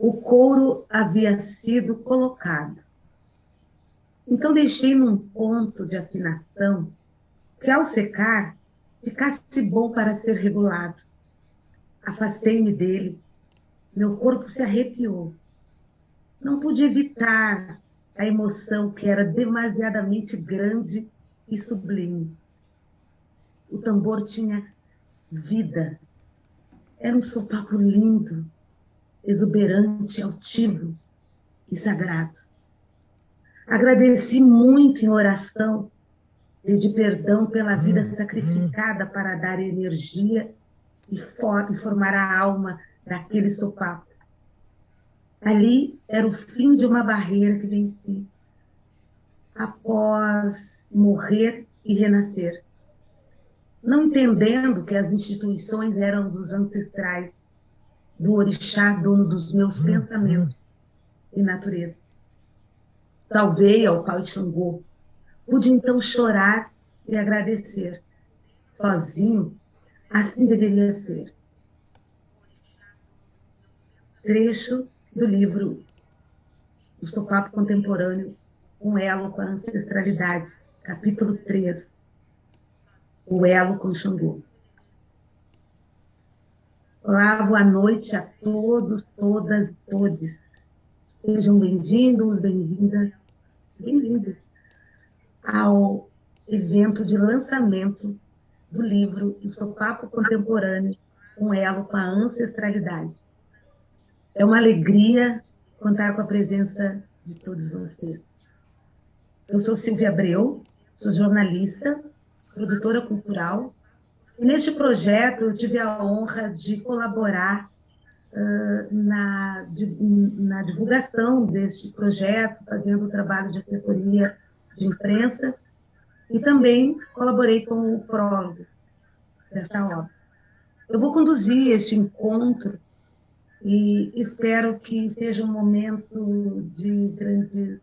O couro havia sido colocado. Então deixei num ponto de afinação que, ao secar, ficasse bom para ser regulado. Afastei-me dele. Meu corpo se arrepiou. Não pude evitar a emoção que era demasiadamente grande e sublime. O tambor tinha vida. Era um sopapo lindo, exuberante, altivo e sagrado. Agradeci muito em oração, pedi perdão pela vida sacrificada para dar energia e formar a alma daquele sopapo. Ali era o fim de uma barreira que venci. Após morrer e renascer, não entendendo que as instituições eram dos ancestrais, do orixá, dono dos meus pensamentos e natureza. Salvei ao pau de Xangô. Pude então chorar e agradecer. Sozinho, assim deveria ser. Trecho do livro O Sopapo Contemporâneo, um elo com a ancestralidade, capítulo 3, o elo com Xangô. Olá, boa noite a todos, todas e todes. Sejam bem-vindos, bem-vindas, bem-vindos ao evento de lançamento do livro O Sopapo Contemporâneo, um elo com a ancestralidade. É uma alegria contar com a presença de todos vocês. Eu sou Silvia Abreu, sou jornalista, produtora cultural, e neste projeto eu tive a honra de colaborar na divulgação deste projeto, fazendo o trabalho de assessoria de imprensa, e também colaborei com o prólogo dessa obra. Eu vou conduzir este encontro e espero que seja um momento de grandes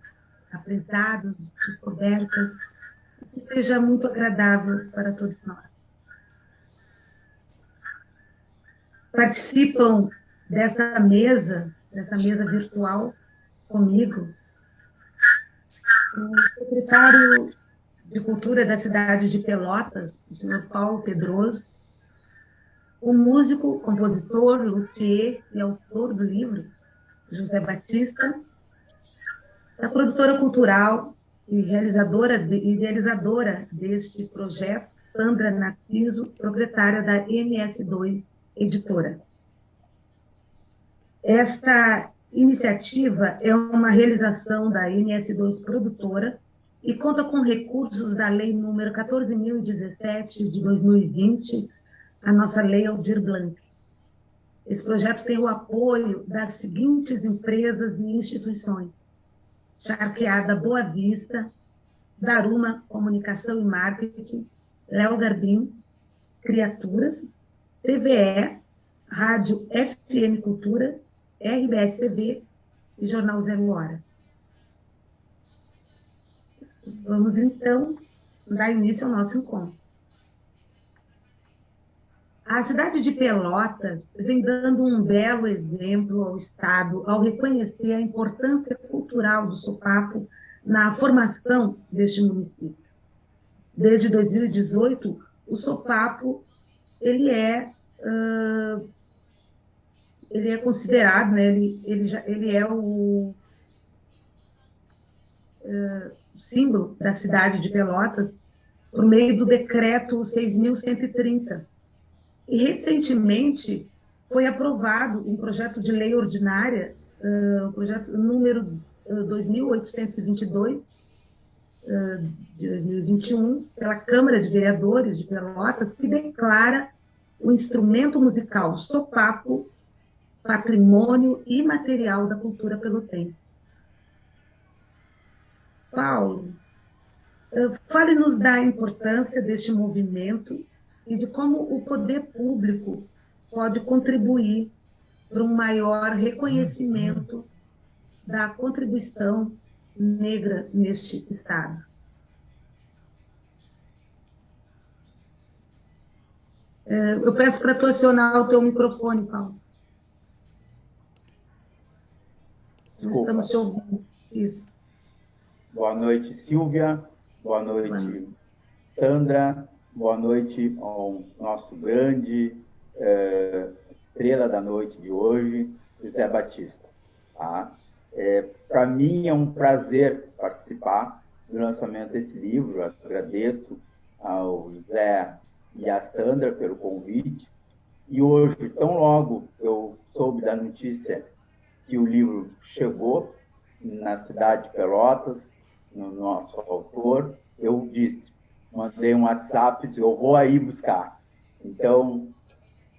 aprendizados, descobertas, que seja muito agradável para todos nós. Participam dessa mesa virtual comigo, o secretário de Cultura da cidade de Pelotas, o senhor Paulo Pedroso, o músico, compositor, luthier e autor do livro, José Batista, a produtora cultural e idealizadora deste projeto, Sandra Narciso, proprietária da MS2 Editora. Esta iniciativa é uma realização da MS2 Produtora e conta com recursos da Lei número 14.017 de 2020, a nossa Lei Aldir Blanc. Esse projeto tem o apoio das seguintes empresas e instituições: Charqueada Boa Vista, Daruma Comunicação e Marketing, Léo Garbim, Criaturas, TVE, Rádio FM Cultura, RBS TV e Jornal Zero Hora. Vamos, então, dar início ao nosso encontro. A cidade de Pelotas vem dando um belo exemplo ao Estado ao reconhecer a importância cultural do sopapo na formação deste município. Desde 2018, o sopapo ele é considerado, né, ele é o símbolo da cidade de Pelotas por meio do decreto 6.130. E, recentemente, foi aprovado um projeto de lei ordinária, o projeto número 2.822, de 2021, pela Câmara de Vereadores de Pelotas, que declara o instrumento musical sopapo patrimônio imaterial da cultura pelotense. Paulo, fale-nos da importância deste movimento e de como o poder público pode contribuir para um maior reconhecimento da contribuição negra neste Estado. Eu peço para tu acionar o teu microfone, Paulo. Desculpa. Estamos te ouvindo. Isso. Boa noite, Silvia. Boa noite, Sandra. Boa noite ao nosso grande estrela da noite de hoje, José Batista. Tá? Para mim é um prazer participar do lançamento desse livro. Eu agradeço ao José e à Sandra pelo convite. E hoje, tão logo eu soube da notícia que o livro chegou na cidade de Pelotas, no nosso autor, eu disse, mandei um WhatsApp, disse, eu vou aí buscar. Então,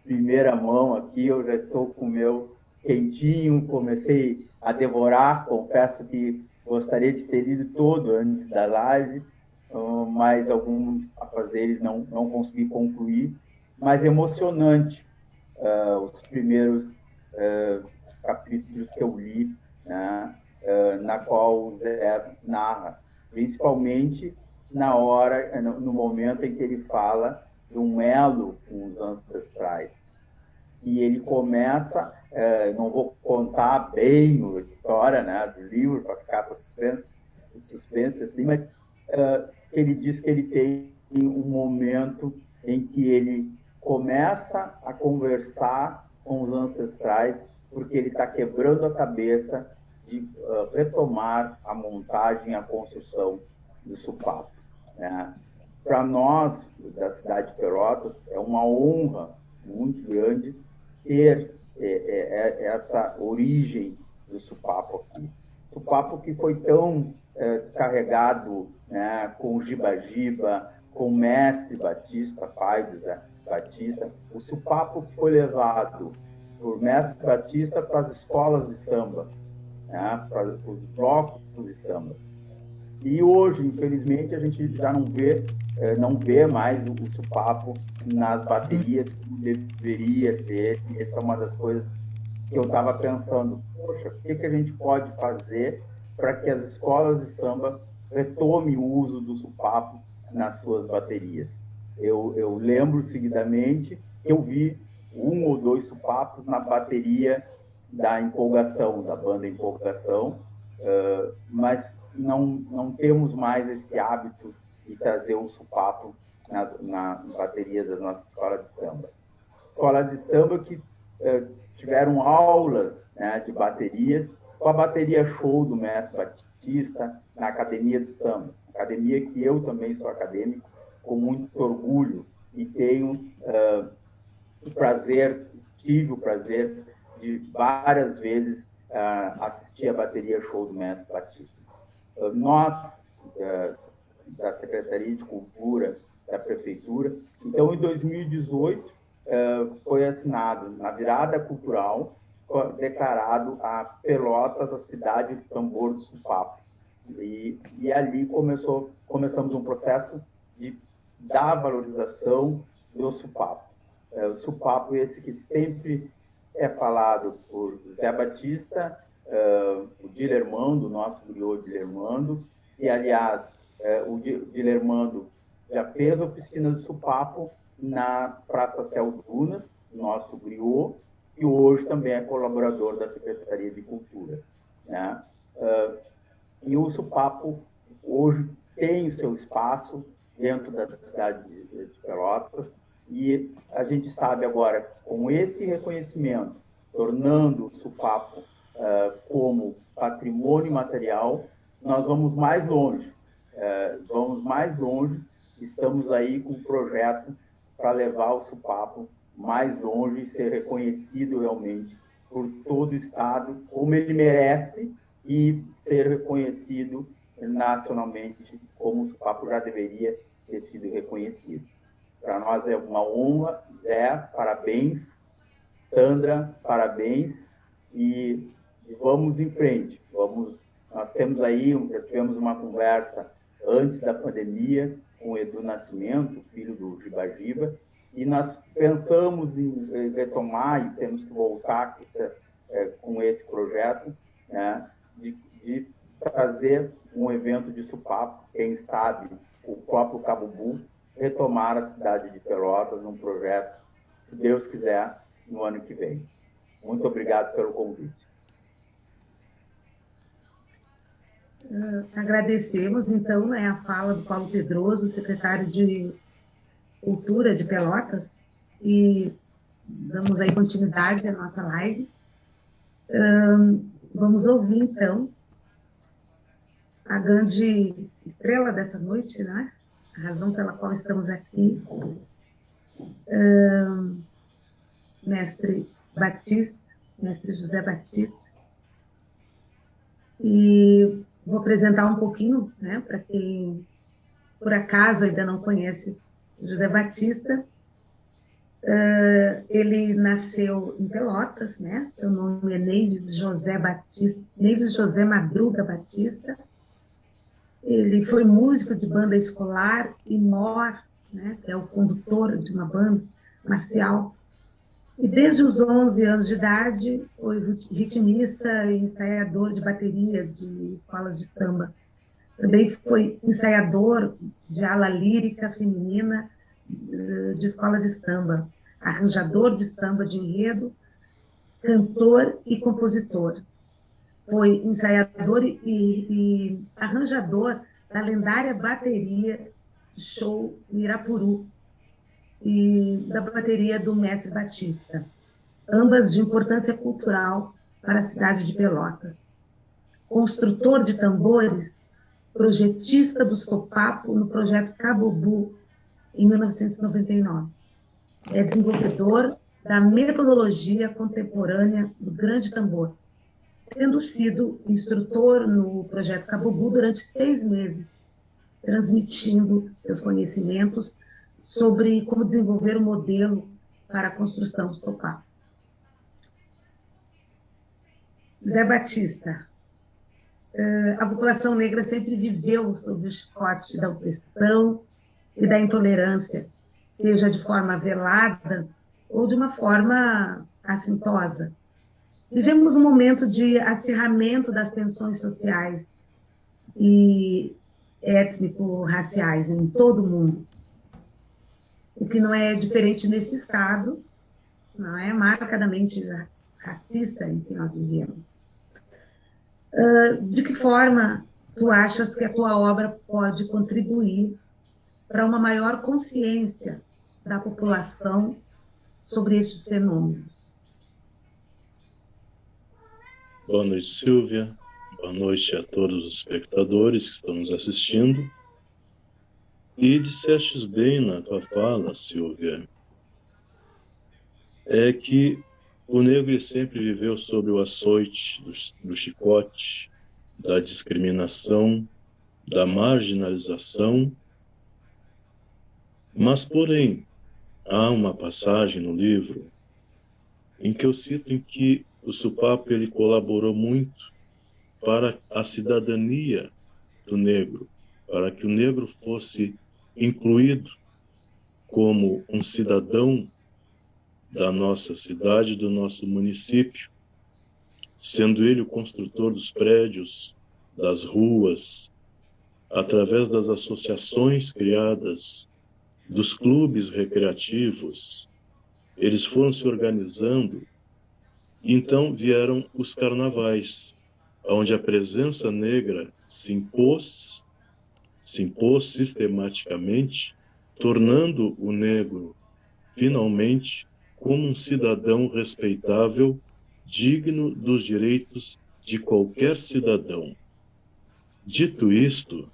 primeira mão aqui, eu já estou com o meu quentinho, comecei a devorar, confesso que gostaria de ter lido todo antes da live, mas alguns afazeres não consegui concluir, mas emocionante os primeiros capítulos que eu li, né, na qual o Zé narra, principalmente no momento em que ele fala de um elo com os ancestrais. E ele começa, não vou contar bem a história, né, do livro, para ficar suspense assim, mas ele diz que ele tem um momento em que ele começa a conversar com os ancestrais, porque ele está quebrando a cabeça de retomar a montagem, a construção do Supapo. Né? Para nós, da cidade de Pelotas, é uma honra muito grande ter essa origem do Supapo aqui. Supapo que foi tão carregado, né, com o Giba-Giba, com o mestre Batista, pai do Zé Batista. O Supapo foi levado por mestre Batista para as escolas de samba, né, para os blocos de samba. E hoje, infelizmente, a gente já não vê mais o Supapo nas baterias como deveria ser. E essa é uma das coisas que eu estava pensando, poxa, o que a gente pode fazer para que as escolas de samba retomem o uso do Supapo nas suas baterias? Eu lembro seguidamente que eu vi 1 ou 2 Supapos na bateria da Empolgação, da banda Empolgação, mas não temos mais esse hábito de trazer o Supapo na bateria das nossas escolas de samba. Escolas de samba que tiveram aulas, né, de baterias, com a bateria show do mestre Batista, na Academia do Samba, academia que eu também sou acadêmico, com muito orgulho, e tenho tive o prazer de várias vezes assistir a bateria show do mestre Batista. Nós, da Secretaria de Cultura da Prefeitura, então, em 2018, foi assinado, na virada cultural, declarado a Pelotas a cidade do tambor do Supapo. E ali começamos um processo da valorização do Supapo. O Supapo esse que sempre é falado por Zé Batista, o Dilermando, o nosso griot Dilermando, e, aliás, o Dilermando já fez a oficina do Supapo na Praça Céu Dunas, nosso griot, e hoje também é colaborador da Secretaria de Cultura. Né? E o Supapo hoje tem o seu espaço dentro da cidade de Pelotas, e a gente sabe agora, com esse reconhecimento, tornando o Supapo como patrimônio material, nós vamos mais longe. Estamos aí com um projeto para levar o Supapo mais longe e ser reconhecido realmente por todo o Estado, como ele merece, e ser reconhecido nacionalmente como o Supapo já deveria ter sido reconhecido. Para nós é uma honra. Zé, parabéns. Sandra, parabéns. E vamos em frente. Nós temos aí, já tivemos uma conversa antes da pandemia com o Edu Nascimento, filho do Giba-Giba, e nós pensamos em retomar, e temos que voltar com esse projeto, né, de trazer um evento de Supapo, quem sabe o próprio Cabo Bull retomar a cidade de Pelotas num projeto, se Deus quiser, no ano que vem. Muito obrigado pelo convite. Agradecemos, então, né, a fala do Paulo Pedroso, secretário de Cultura de Pelotas, e damos aí continuidade à nossa live. Vamos ouvir, então, a grande estrela dessa noite, né? A razão pela qual estamos aqui, mestre Batista, mestre José Batista. E vou apresentar um pouquinho, né, para quem, por acaso, ainda não conhece José Batista. Ele nasceu em Pelotas, né? Seu nome é Neives José Batista, Neives José Madruga Batista. Ele foi músico de banda escolar e mor, né? Que é o condutor de uma banda marcial. E desde os 11 anos de idade foi ritmista e ensaiador de bateria de escolas de samba. Também foi ensaiador de ala lírica feminina de escola de samba, arranjador de samba de enredo, cantor e compositor. Foi ensaiador e arranjador da lendária bateria de show Irapuru e da bateria do mestre Batista, ambas de importância cultural para a cidade de Pelotas. Construtor de tambores, projetista do sopapo no projeto Cabobu, em 1999. É desenvolvedor da metodologia contemporânea do grande tambor, tendo sido instrutor no projeto Cabobu durante 6 meses, transmitindo seus conhecimentos sobre como desenvolver um modelo para a construção do sopapo. José Batista. A população negra sempre viveu sob o chicote da opressão e da intolerância, seja de forma velada ou de uma forma assintosa. Vivemos um momento de acirramento das tensões sociais e étnico-raciais em todo o mundo, o que não é diferente nesse estado, não é marcadamente racista em que nós vivemos. De que forma tu achas que a tua obra pode contribuir para uma maior consciência da população sobre estes fenômenos? Boa noite, Silvia. Boa noite a todos os espectadores que estão nos assistindo. E dissestes bem na tua fala, Silvia, é que o negro sempre viveu sob o açoite do chicote, da discriminação, da marginalização. Mas, porém, há uma passagem no livro em que eu cito em que o sopapo ele colaborou muito para a cidadania do negro, para que o negro fosse incluído como um cidadão da nossa cidade, do nosso município, sendo ele o construtor dos prédios, das ruas, através das associações criadas, dos clubes recreativos. Eles foram se organizando, e então vieram os carnavais, onde a presença negra se impôs sistematicamente, tornando o negro, finalmente, como um cidadão respeitável, digno dos direitos de qualquer cidadão. Dito isto,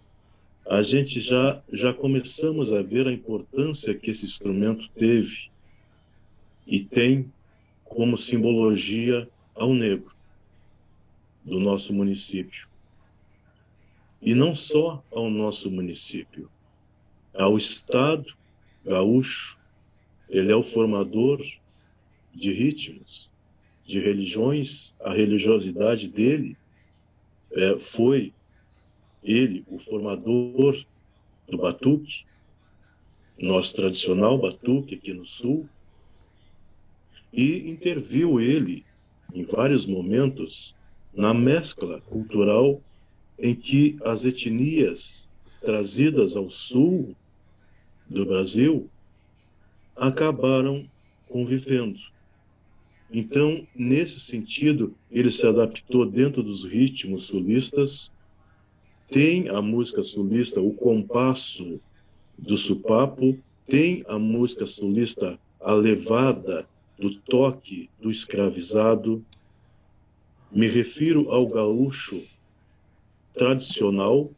a gente já começamos a ver a importância que esse instrumento teve e tem como simbologia ao negro do nosso município. E não só ao nosso município, ao Estado gaúcho. Ele é o formador de ritmos, de religiões. A religiosidade dele foi ele o formador do batuque, nosso tradicional batuque aqui no Sul, e interviu ele, em vários momentos, na mescla cultural em que as etnias trazidas ao Sul do Brasil acabaram convivendo. Então, nesse sentido, ele se adaptou dentro dos ritmos sulistas tem a música sulista o compasso do sopapo, tem a música sulista a levada do toque do escravizado. Me refiro ao gaúcho tradicional,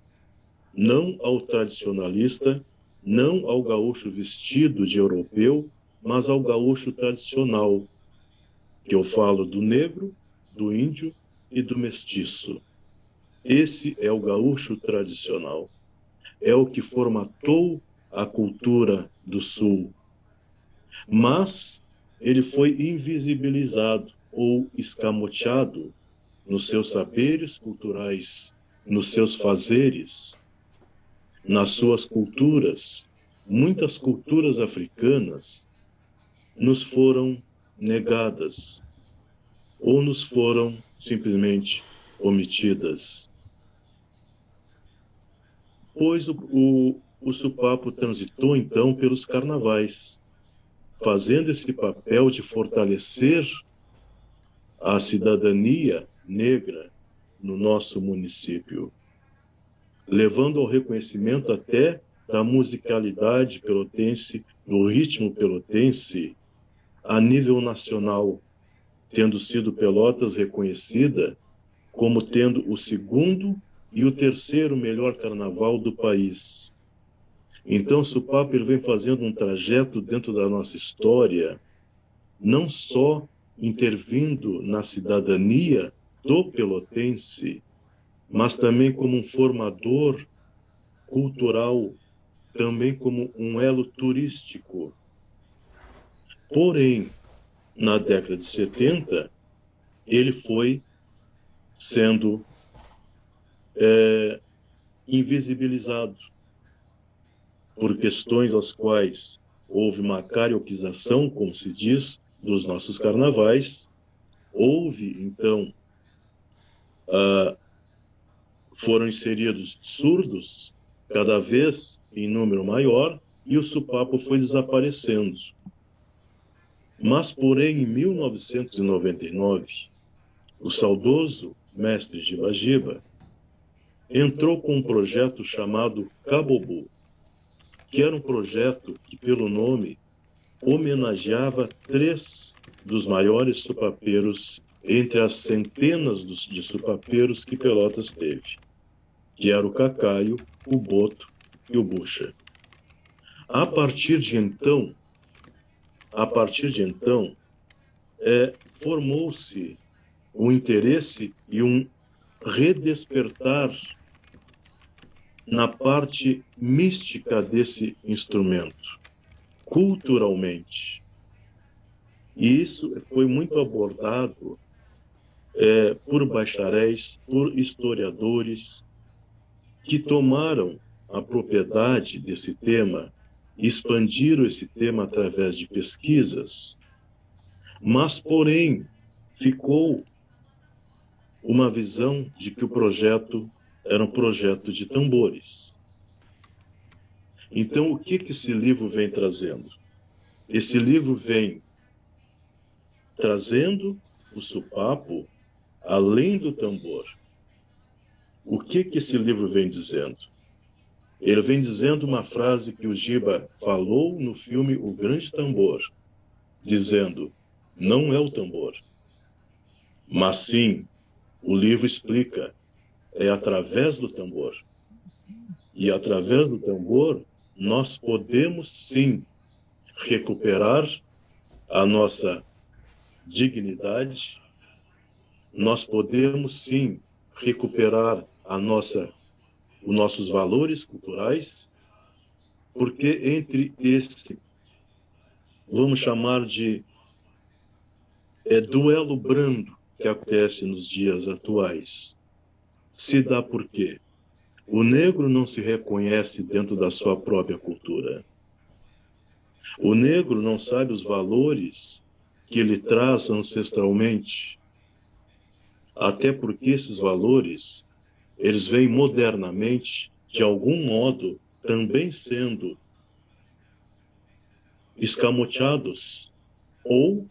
não ao tradicionalista, não ao gaúcho vestido de europeu, mas ao gaúcho tradicional, que eu falo do negro, do índio e do mestiço. Esse é o gaúcho tradicional. É o que formatou a cultura do Sul. Mas ele foi invisibilizado ou escamoteado nos seus saberes culturais, nos seus fazeres, nas suas culturas. Muitas culturas africanas nos foram negadas ou nos foram simplesmente omitidas. Pois o sopapo transitou, então, pelos carnavais, fazendo esse papel de fortalecer a cidadania negra no nosso município, levando ao reconhecimento até da musicalidade pelotense, do ritmo pelotense, a nível nacional, tendo sido Pelotas reconhecida como tendo o segundo e o terceiro melhor carnaval do país. Então, o sopapo ele vem fazendo um trajeto dentro da nossa história, não só intervindo na cidadania do pelotense, mas também como um formador cultural, também como um elo turístico. Porém, na década de 70, ele foi sendo invisibilizado por questões às quais houve uma carioquização, como se diz, dos nossos carnavais. Houve, então, foram inseridos surdos, cada vez em número maior, e o sopapo foi desaparecendo. Mas, porém, em 1999, o saudoso mestre Giba Giba entrou com um projeto chamado Cabobu, que era um projeto que, pelo nome, homenageava 3 dos maiores supapeiros entre as centenas de supapeiros que Pelotas teve, que era o Cacaio, o Boto e o Bucha. A partir de então, formou-se um interesse e um redespertar na parte mística desse instrumento, culturalmente. E isso foi muito abordado por bacharéis, por historiadores, que tomaram a propriedade desse tema, expandiram esse tema através de pesquisas, mas, porém, ficou uma visão de que o projeto era um projeto de tambores. Então, o que esse livro vem trazendo? Esse livro vem trazendo o sopapo além do tambor. O que esse livro vem dizendo? Ele vem dizendo uma frase que o Giba falou no filme O Grande Tambor, dizendo: não é o tambor, mas sim, o livro explica, é através do tambor. E através do tambor, nós podemos sim recuperar a nossa dignidade, nós podemos sim recuperar os nossos valores culturais, porque entre esse, vamos chamar de duelo brando que acontece nos dias atuais, se dá por quê? O negro não se reconhece dentro da sua própria cultura. O negro não sabe os valores que ele traz ancestralmente, até porque esses valores, eles vêm modernamente, de algum modo, também sendo escamoteados ou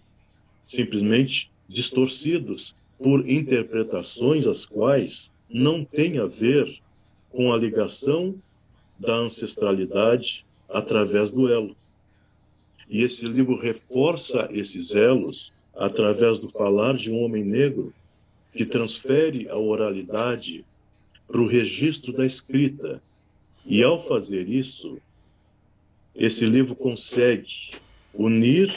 simplesmente distorcidos por interpretações as quais não têm a ver com a ligação da ancestralidade através do elo. E esse livro reforça esses elos através do falar de um homem negro que transfere a oralidade para o registro da escrita. E, ao fazer isso, esse livro consegue unir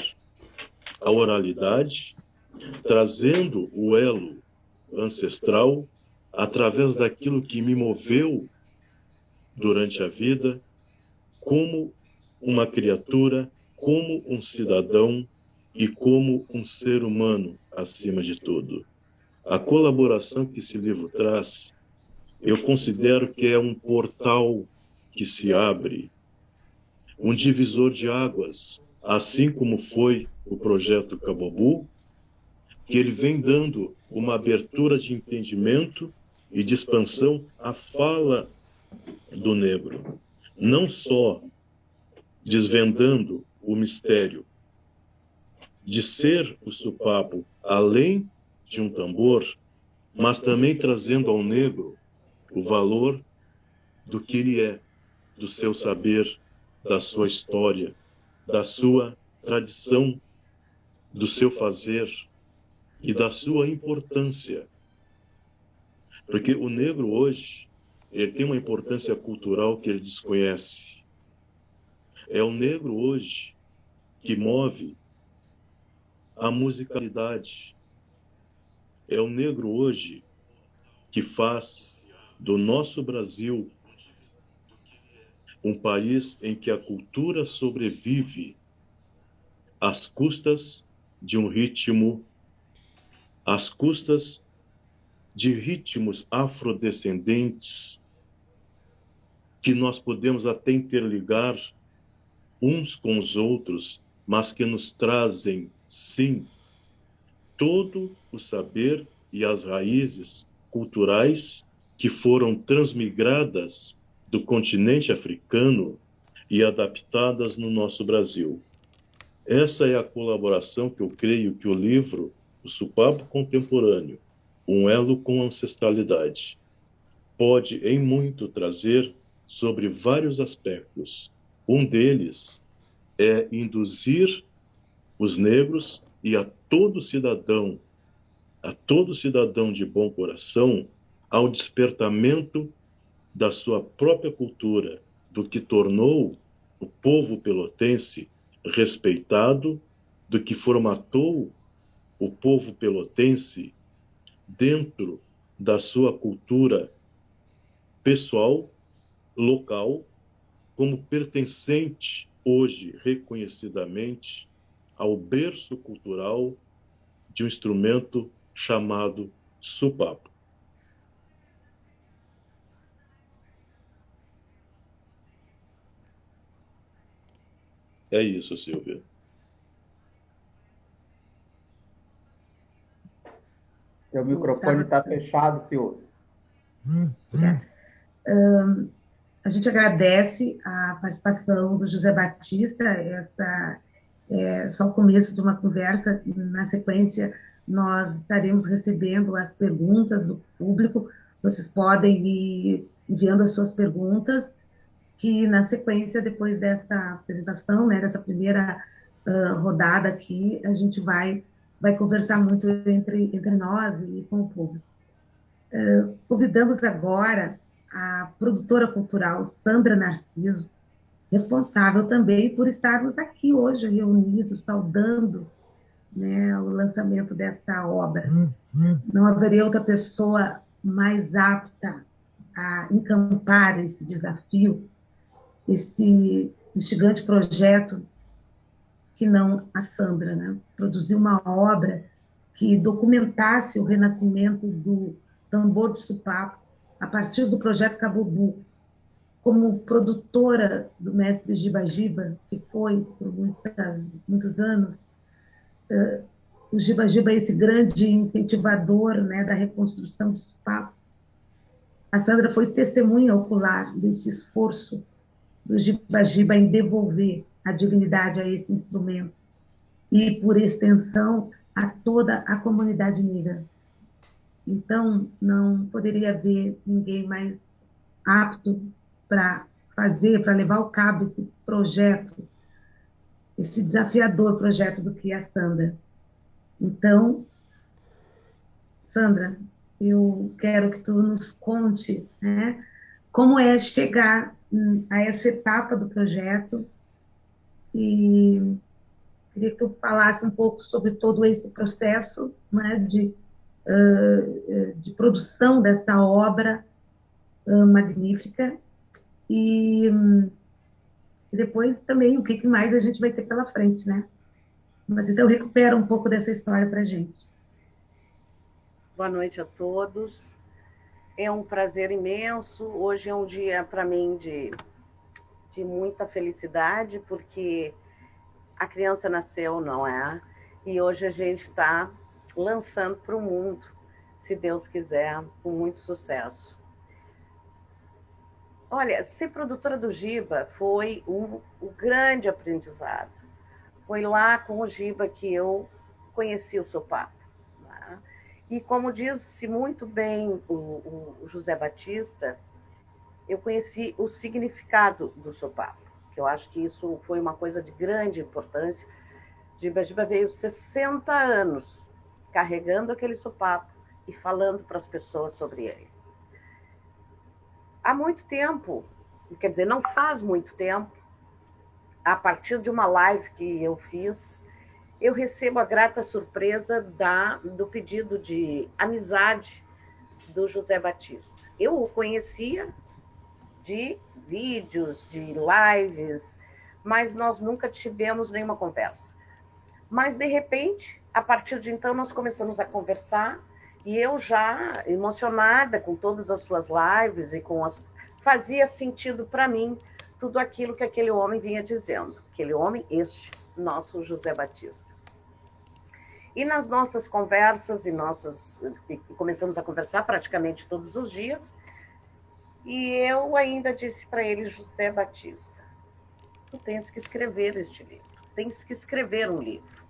a oralidade, trazendo o elo ancestral através daquilo que me moveu durante a vida como uma criatura, como um cidadão e como um ser humano, acima de tudo. A colaboração que esse livro traz, eu considero que é um portal que se abre, um divisor de águas, assim como foi o projeto Cabobu, que ele vem dando uma abertura de entendimento e de expansão à fala do negro, não só desvendando o mistério de ser o sopapo além de um tambor, mas também trazendo ao negro o valor do que ele é, do seu saber, da sua história, da sua tradição, do seu fazer e da sua importância. Porque o negro hoje, ele tem uma importância cultural que ele desconhece. É o negro hoje que move a musicalidade. É o negro hoje que faz do nosso Brasil um país em que a cultura sobrevive às custas de um ritmo, às custas de ritmos afrodescendentes que nós podemos até interligar uns com os outros, mas que nos trazem, sim, todo o saber e as raízes culturais que foram transmigradas do continente africano e adaptadas no nosso Brasil. Essa é a colaboração que eu creio que o livro, O Sopapo Contemporâneo, um elo com ancestralidade, pode em muito trazer sobre vários aspectos. Um deles é induzir os negros e a todo cidadão de bom coração ao despertamento da sua própria cultura, do que tornou o povo pelotense respeitado, do que formatou o povo pelotense dentro da sua cultura pessoal, local, como pertencente hoje reconhecidamente ao berço cultural de um instrumento chamado sopapo. É isso, Silvia. Seu microfone está fechado, Silvia. A gente agradece a participação do José Batista. Essa é só o começo de uma conversa. Na sequência, nós estaremos recebendo as perguntas do público. Vocês podem ir enviando as suas perguntas, que na sequência, depois dessa apresentação, né, dessa primeira rodada aqui, a gente vai conversar muito entre nós e com o público. Convidamos agora a produtora cultural Sandra Narciso, responsável também por estarmos aqui hoje reunidos, saudando, né, o lançamento desta obra. Não haveria outra pessoa mais apta a encampar esse desafio, esse instigante projeto, que não a Sandra, né? Produzir uma obra que documentasse o renascimento do tambor de sopapo a partir do projeto Cabobu. Como produtora do mestre Giba Giba, que foi por muitos anos, o Giba Giba é esse grande incentivador, né, da reconstrução do sopapo. A Sandra foi testemunha ocular desse esforço do Giba Giba em devolver a dignidade a esse instrumento e, por extensão, a toda a comunidade negra. Então, não poderia haver ninguém mais apto para fazer, para levar ao cabo esse projeto, esse desafiador projeto do que é a Sandra. Então, Sandra, eu quero que tu nos conte, né, como é chegar a essa etapa do projeto e queria que tu falasse um pouco sobre todo esse processo, né, de produção dessa obra magnífica e depois também o que mais a gente vai ter pela frente, né? Mas então recupera um pouco dessa história para a gente. Boa noite a todos. É um prazer imenso. Hoje é um dia para mim de muita felicidade, porque a criança nasceu, não é? E hoje a gente está lançando para o mundo, se Deus quiser, com muito sucesso. Olha, ser produtora do Giba foi um grande aprendizado. Foi lá com o Giba que eu conheci o sopapo. Né? E como disse muito bem o José Batista, eu conheci o significado do sopapo, que eu acho que isso foi uma coisa de grande importância. Giba veio 60 anos carregando aquele sopapo e falando para as pessoas sobre ele. Há muito tempo, quer dizer, não faz muito tempo, a partir de uma live que eu fiz, eu recebo a grata surpresa do pedido de amizade do José Batista. Eu o conhecia de vídeos, de lives, mas nós nunca tivemos nenhuma conversa. Mas, de repente, a partir de então, nós começamos a conversar e eu já emocionada com todas as suas lives e fazia sentido para mim tudo aquilo que aquele homem vinha dizendo. Aquele homem, nosso José Batista. E nas nossas conversas, começamos a conversar praticamente todos os dias, e eu ainda disse para ele: José Batista, tu tens que escrever este livro, tens que escrever um livro.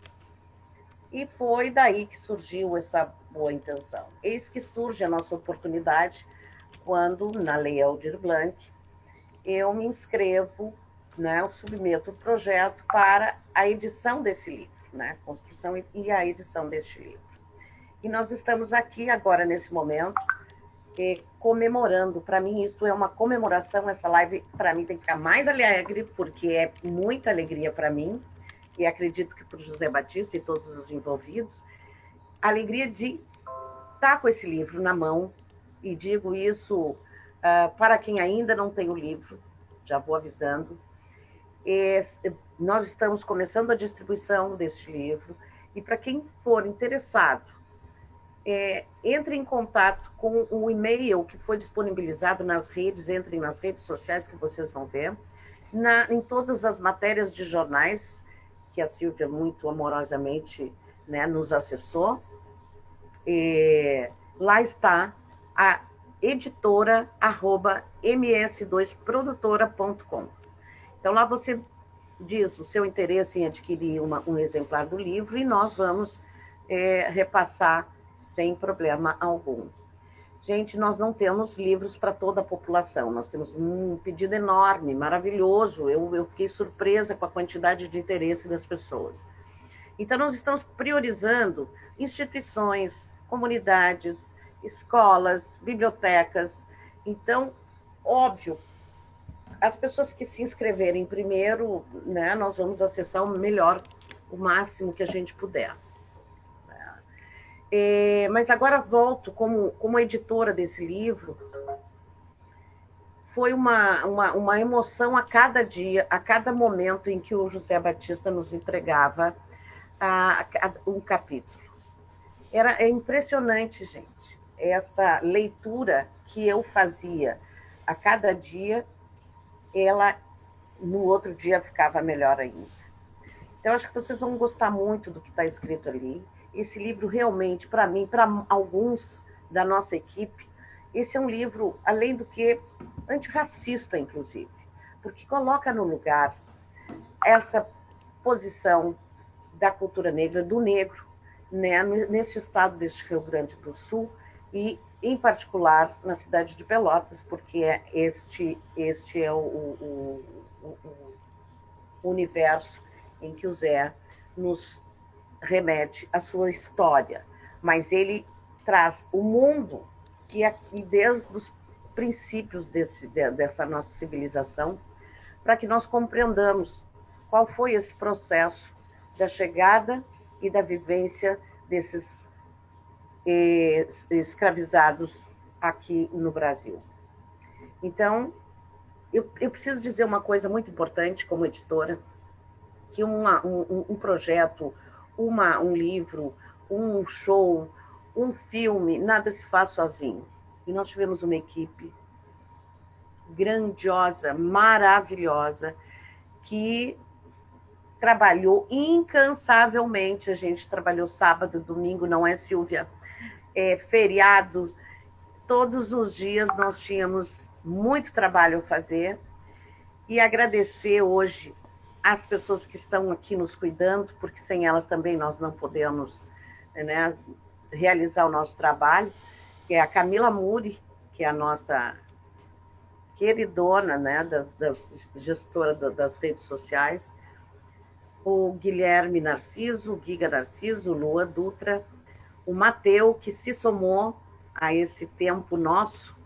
E foi daí que surgiu essa boa intenção. Eis que surge a nossa oportunidade quando, na Lei Aldir Blanc, eu me inscrevo, né, eu submeto o projeto para a edição desse livro, né, a construção e a edição deste livro. E nós estamos aqui agora, nesse momento, comemorando. Para mim, isso é uma comemoração. Essa live, para mim, tem que ficar mais alegre, porque é muita alegria para mim, e acredito que para o José Batista e todos os envolvidos, a alegria de estar com esse livro na mão, e digo isso para quem ainda não tem o livro, já vou avisando. Nós estamos começando a distribuição deste livro, e para quem for interessado, entre em contato com o e-mail que foi disponibilizado nas redes, entrem nas redes sociais que vocês vão ver, em todas as matérias de jornais, que a Silvia muito amorosamente, né, nos acessou. Lá está a editora @ms2produtora.com. Então lá você diz o seu interesse em adquirir um exemplar do livro e nós vamos repassar sem problema algum. Gente, nós não temos livros para toda a população, nós temos um pedido enorme, maravilhoso, eu fiquei surpresa com a quantidade de interesse das pessoas. Então, nós estamos priorizando instituições, comunidades, escolas, bibliotecas. Então, óbvio, as pessoas que se inscreverem primeiro, né, nós vamos acessar o máximo que a gente puder. Mas agora volto como editora desse livro. Foi uma emoção a cada dia, a cada momento em que o José Batista nos entregava um capítulo. É impressionante, gente, essa leitura que eu fazia a cada dia, ela no outro dia ficava melhor ainda. Então, acho que vocês vão gostar muito do que está escrito ali. Esse livro realmente, para mim, para alguns da nossa equipe, esse é um livro, além do que, antirracista, inclusive, porque coloca no lugar essa posição da cultura negra, do negro, né, neste estado deste Rio Grande do Sul, e, em particular, na cidade de Pelotas, porque este é o universo em que o Zé nos remete à sua história, mas ele traz o mundo que aqui desde os princípios dessa nossa civilização, para que nós compreendamos qual foi esse processo da chegada e da vivência desses escravizados aqui no Brasil. Então, eu preciso dizer uma coisa muito importante como editora, que um projeto, um livro, um show, um filme, nada se faz sozinho. E nós tivemos uma equipe grandiosa, maravilhosa, que trabalhou incansavelmente. A gente trabalhou sábado, domingo, não é, Silvia? Feriado, todos os dias nós tínhamos muito trabalho a fazer. E agradecer hoje as pessoas que estão aqui nos cuidando, porque sem elas também nós não podemos, né, realizar o nosso trabalho, que é a Camila Muri, que é a nossa queridona, né, gestora das redes sociais, o Guilherme Narciso, o Giga Narciso, o Lua Dutra, o Mateu, que se somou a esse tempo nosso,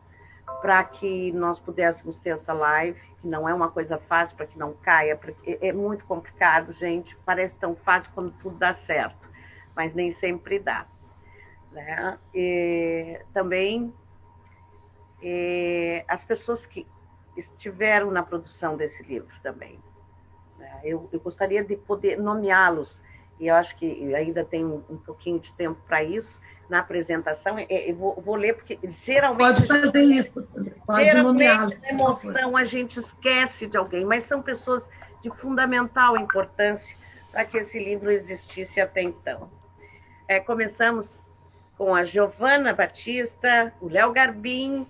para que nós pudéssemos ter essa live, que não é uma coisa fácil, para que não caia, porque é muito complicado, gente, parece tão fácil quando tudo dá certo, mas nem sempre dá. Né? Também as pessoas que estiveram na produção desse livro também. Né? Eu gostaria de poder nomeá-los, e eu acho que ainda tem um pouquinho de tempo para isso, na apresentação. Eu vou ler, porque geralmente... Pode fazer isso. Pode geralmente, na emoção, a gente esquece de alguém, mas são pessoas de fundamental importância para que esse livro existisse até então. Começamos com a Giovana Batista, o Léo Garbim,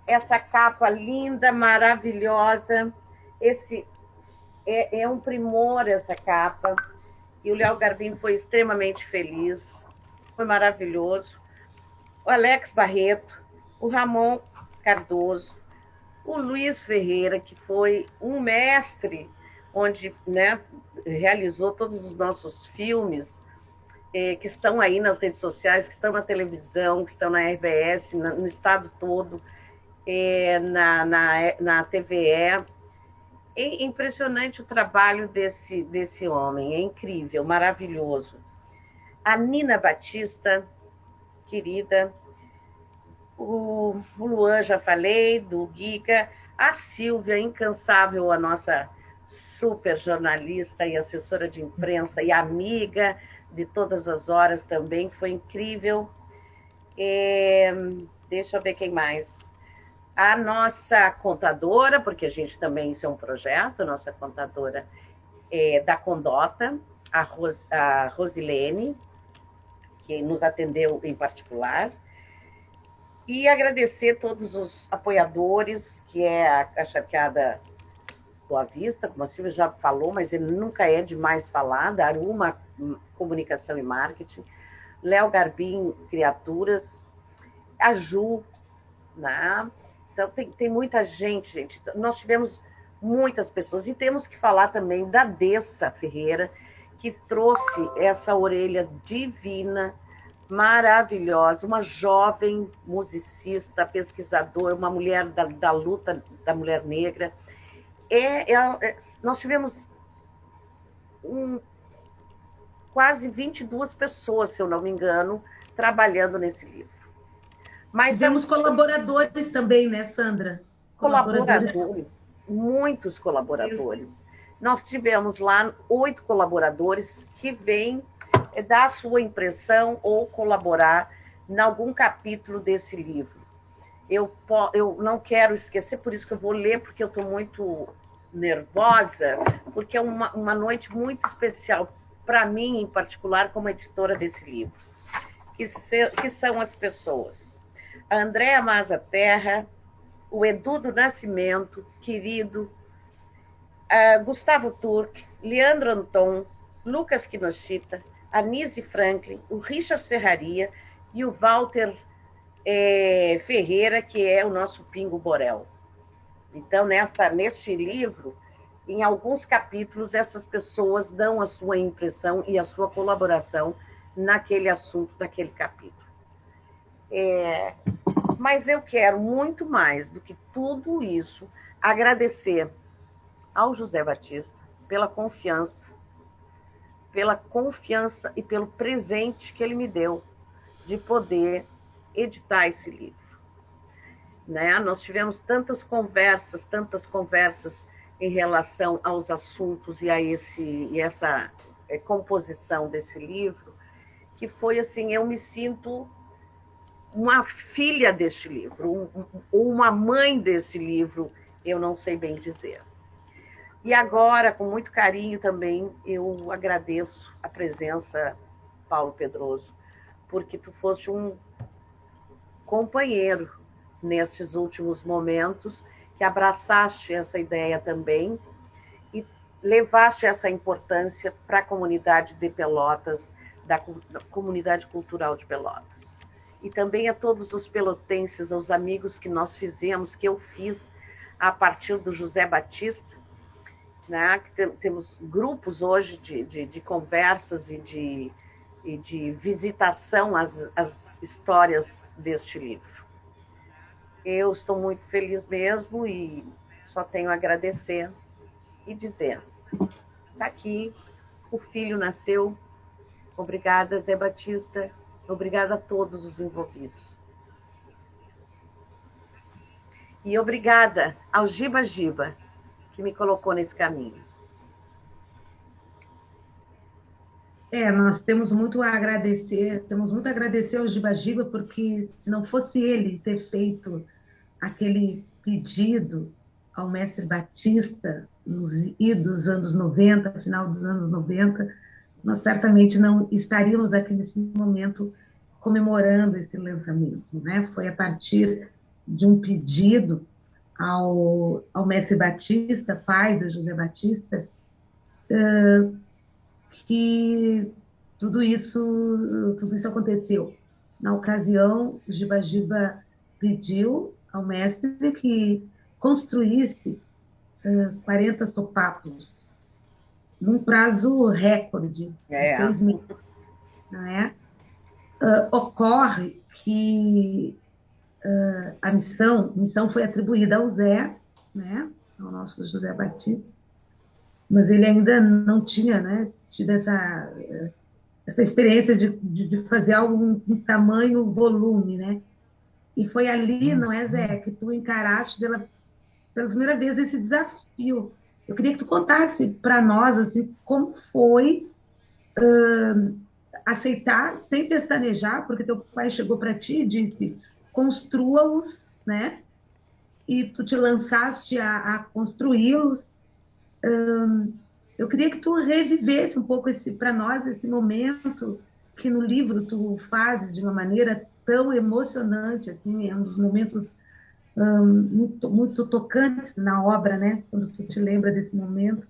essa capa linda, maravilhosa. Esse é um primor, essa capa. E o Léo Garbim foi extremamente feliz, foi maravilhoso. O Alex Barreto, o Ramon Cardoso, o Luiz Ferreira, que foi um mestre, onde, né, realizou todos os nossos filmes, que estão aí nas redes sociais, que estão na televisão, que estão na RBS, no estado todo, na TVE. É impressionante o trabalho desse homem, é incrível, maravilhoso. A Nina Batista, querida, o Luan, já falei, do Giga, a Silvia, incansável, a nossa super jornalista e assessora de imprensa e amiga de todas as horas também, foi incrível. Deixa eu ver quem mais. A nossa contadora, porque a gente também, isso é um projeto, a nossa contadora da Condota, a Rosilene, que nos atendeu em particular, e agradecer todos os apoiadores, que é a Charqueada Boa Vista, como a Silvia já falou, mas ele nunca é demais falar, da Aruma Comunicação e Marketing, Léo Garbim Criaturas, a Ju, né? Então tem muita gente. Nós tivemos muitas pessoas, e temos que falar também da Dessa Ferreira, que trouxe essa orelha divina, maravilhosa, uma jovem musicista, pesquisadora, uma mulher da luta da mulher negra. Nós tivemos quase 22 pessoas, se eu não me engano, trabalhando nesse livro. Mas tivemos colaboradores também, né, Sandra? Colaboradores, muitos colaboradores. Isso. Nós tivemos lá 8 colaboradores que vêm dar a sua impressão ou colaborar em algum capítulo desse livro. Eu não quero esquecer, por isso que eu vou ler, porque eu estou muito nervosa, porque é uma noite muito especial para mim, em particular, como editora desse livro, que são as pessoas. A Andréa Maza Terra, o Edu do Nascimento, querido, Gustavo Turk, Leandro Anton, Lucas Kinoshita, Anise Franklin, o Richard Serraria e o Walter Ferreira, que é o nosso Pingo Borel. Então, neste livro, em alguns capítulos, essas pessoas dão a sua impressão e a sua colaboração naquele assunto daquele capítulo. Mas eu quero muito mais do que tudo isso agradecer ao José Batista pela confiança e pelo presente que ele me deu de poder editar esse livro. Né? Nós tivemos tantas conversas em relação aos assuntos e essa composição desse livro, que foi assim, eu me sinto uma filha deste livro, ou uma mãe desse livro, eu não sei bem dizer. E agora, com muito carinho também, eu agradeço a presença, Paulo Pedroso, porque tu foste um companheiro nesses últimos momentos, que abraçaste essa ideia também e levaste essa importância para a comunidade de Pelotas, da comunidade cultural de Pelotas. E também a todos os pelotenses, aos amigos que nós fizemos, que eu fiz a partir do José Batista, né? Temos grupos hoje de conversas e de visitação às histórias deste livro. Eu estou muito feliz mesmo e só tenho a agradecer e dizer, está aqui, o filho nasceu, obrigada Zé Batista, obrigada a todos os envolvidos. E obrigada ao Giba Giba, que me colocou nesse caminho. Nós temos muito a agradecer ao Giba Giba, porque se não fosse ele ter feito aquele pedido ao mestre Batista nos idos anos 90, final dos anos 90, nós certamente não estaríamos aqui nesse momento comemorando esse lançamento, né? Foi a partir de um pedido ao mestre Batista, pai do José Batista, que tudo isso aconteceu. Na ocasião, o Giba Giba pediu ao mestre que construísse 40 sopapos num prazo recorde de 6 meses. Não é? Ocorre que a missão foi atribuída ao Zé, né, ao nosso José Batista, mas ele ainda não tinha, né, tido essa experiência de fazer algo em tamanho volume, né? E foi ali, não é, Zé, que tu encaraste pela primeira vez esse desafio. Eu queria que tu contasse para nós assim, como foi aceitar sem pestanejar, porque teu pai chegou para ti e disse, construa-os, né? E tu te lançaste a construí-los. Eu queria que tu revivesse um pouco para nós esse momento que no livro tu fazes de uma maneira tão emocionante, assim, é um dos momentos muito, muito tocantes na obra, né? Quando tu te lembra desse momento.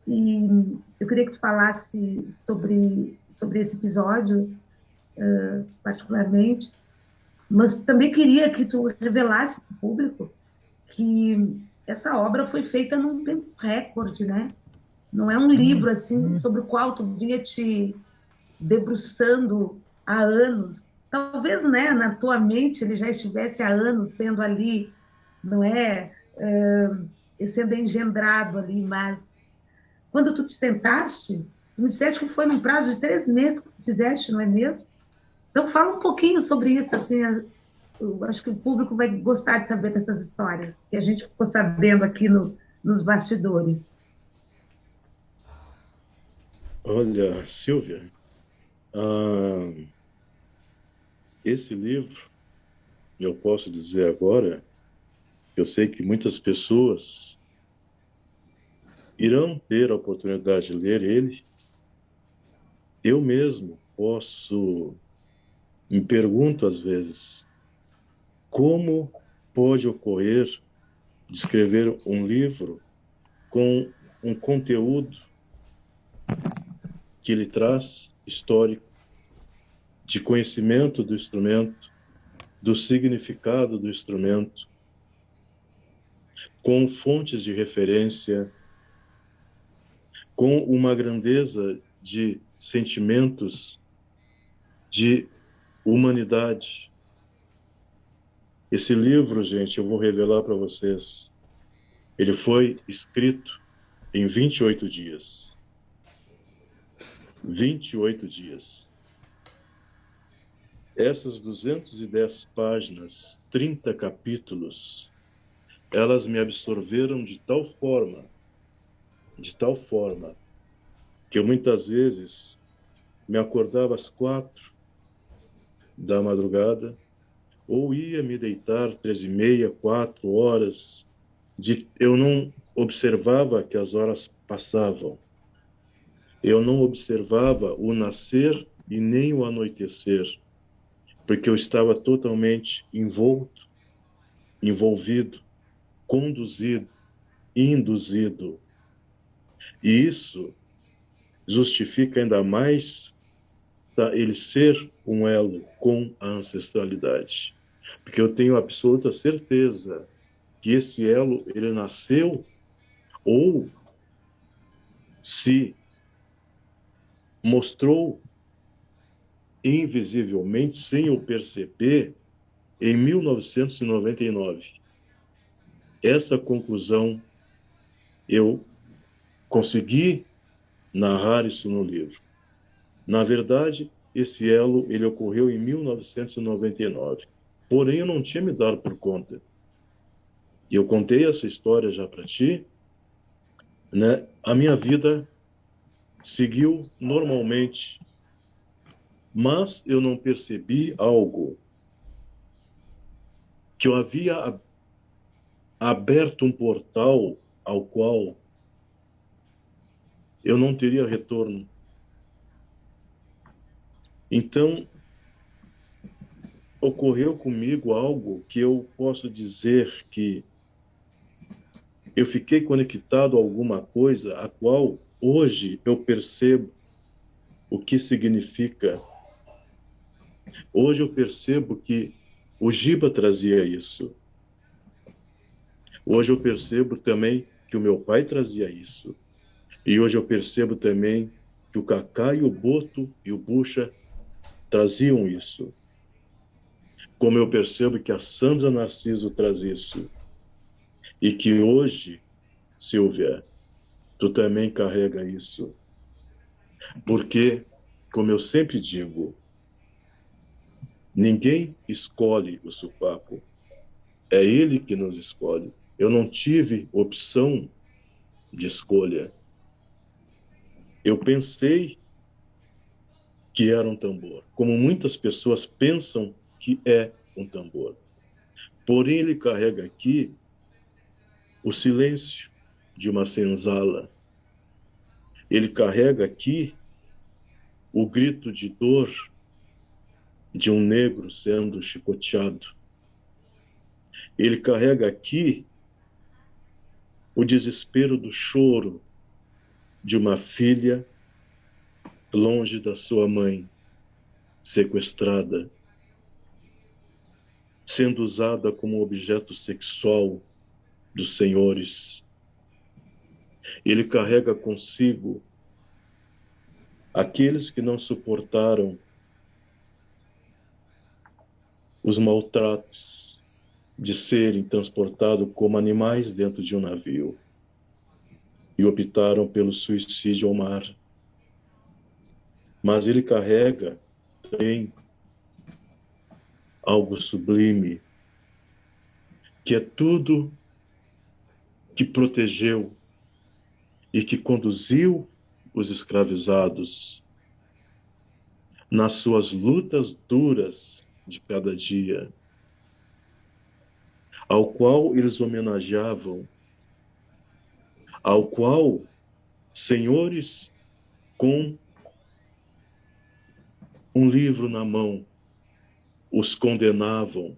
E eu queria que tu falasse sobre esse episódio, particularmente, mas também queria que tu revelasse para o público que essa obra foi feita num tempo recorde, né? Não é um livro assim sobre o qual tu vinha te debruçando há anos. Talvez, né, na tua mente ele já estivesse há anos sendo ali, não é, sendo engendrado ali, mas quando tu te sentaste, tu me disseste que foi num prazo de 3 meses que tu fizeste, não é mesmo? Então fala um pouquinho sobre isso, assim, eu acho que o público vai gostar de saber dessas histórias que a gente ficou sabendo aqui nos bastidores. Olha, Silvia, esse livro, eu posso dizer agora, eu sei que muitas pessoas irão ter a oportunidade de ler ele. Eu mesmo me pergunto às vezes, como pode ocorrer de escrever um livro com um conteúdo que ele traz histórico, de conhecimento do instrumento, do significado do instrumento, com fontes de referência, com uma grandeza de sentimentos de humanidade. Esse livro, gente, eu vou revelar para vocês, ele foi escrito em 28 dias. 28 dias. Essas 210 páginas, 30 capítulos, elas me absorveram de tal forma, que eu muitas vezes me acordava às 4 da madrugada, ou ia me deitar 3h30, 4 horas, eu não observava que as horas passavam. Eu não observava o nascer e nem o anoitecer, porque eu estava totalmente envolvido, conduzido, induzido. E isso justifica ainda mais ele ser um elo com a ancestralidade. Porque eu tenho absoluta certeza que esse elo, ele nasceu ou se mostrou invisivelmente, sem eu perceber, em 1999. Essa conclusão eu consegui narrar isso no livro. Na verdade, esse elo ele ocorreu em 1999. Porém, eu não tinha me dado por conta. E eu contei essa história já para ti, né? A minha vida seguiu normalmente, mas eu não percebi algo, que eu havia aberto um portal ao qual eu não teria retorno. Então, ocorreu comigo algo que eu posso dizer que eu fiquei conectado a alguma coisa a qual hoje eu percebo o que significa. Hoje eu percebo que o Giba trazia isso. Hoje eu percebo também que o meu pai trazia isso. E hoje eu percebo também que o Cacá e o Boto e o Bucha traziam isso. Como eu percebo que a Sandra Narciso traz isso. E que hoje, Silvia, tu também carrega isso. Porque, como eu sempre digo, ninguém escolhe o sopapo. É ele que nos escolhe. Eu não tive opção de escolha. Eu pensei que era um tambor, como muitas pessoas pensam que é um tambor. Porém, ele carrega aqui o silêncio de uma senzala. Ele carrega aqui o grito de dor de um negro sendo chicoteado. Ele carrega aqui o desespero do choro de uma filha longe da sua mãe, sequestrada, sendo usada como objeto sexual dos senhores. Ele carrega consigo aqueles que não suportaram os maltratos de serem transportados como animais dentro de um navio e optaram pelo suicídio ao mar. Mas ele carrega também algo sublime, que é tudo que protegeu e que conduziu os escravizados nas suas lutas duras de cada dia, ao qual eles homenageavam, ao qual senhores com um livro na mão os condenavam,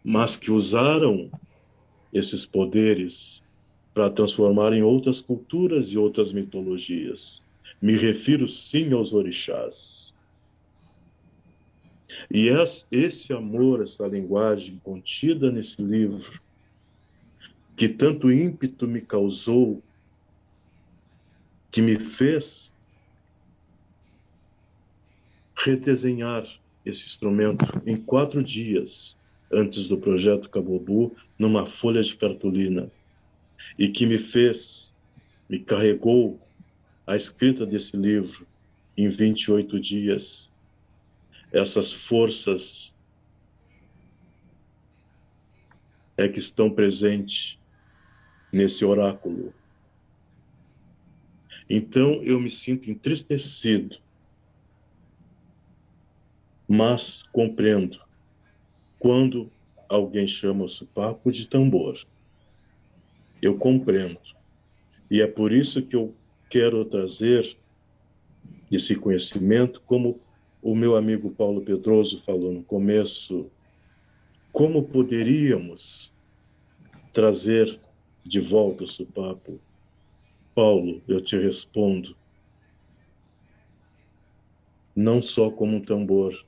mas que usaram esses poderes para transformar em outras culturas e outras mitologias. Me refiro sim aos orixás. E esse amor, essa linguagem contida nesse livro, que tanto ímpeto me causou, que me fez redesenhar esse instrumento em 4 dias antes do projeto Cabobu, numa folha de cartolina, e que me carregou a escrita desse livro em 28 dias. Essas forças é que estão presentes nesse oráculo. Então eu me sinto entristecido, mas compreendo quando alguém chama o sopapo de tambor. Eu compreendo. E é por isso que eu quero trazer esse conhecimento, como o meu amigo Paulo Pedroso falou no começo, como poderíamos trazer de volta o sopapo? Paulo, eu te respondo, não só como um tambor,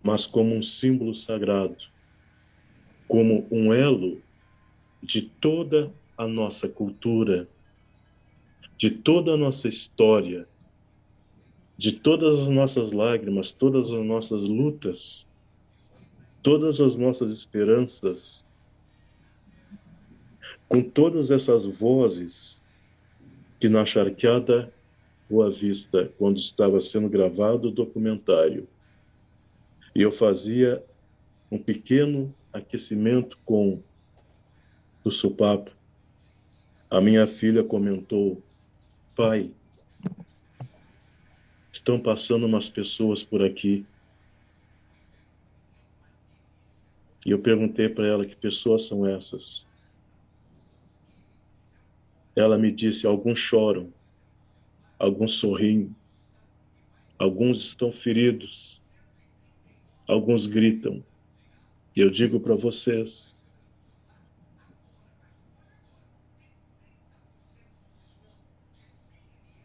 mas como um símbolo sagrado, como um elo de toda a nossa cultura, de toda a nossa história, de todas as nossas lágrimas, todas as nossas lutas, todas as nossas esperanças, com todas essas vozes que na charqueada Boa Vista, quando estava sendo gravado o documentário, e eu fazia um pequeno aquecimento com o sopapo, a minha filha comentou: pai, estão passando umas pessoas por aqui. E eu perguntei para ela: que pessoas são essas? Ela me disse: alguns choram, alguns sorriem, alguns estão feridos, alguns gritam. E eu digo para vocês,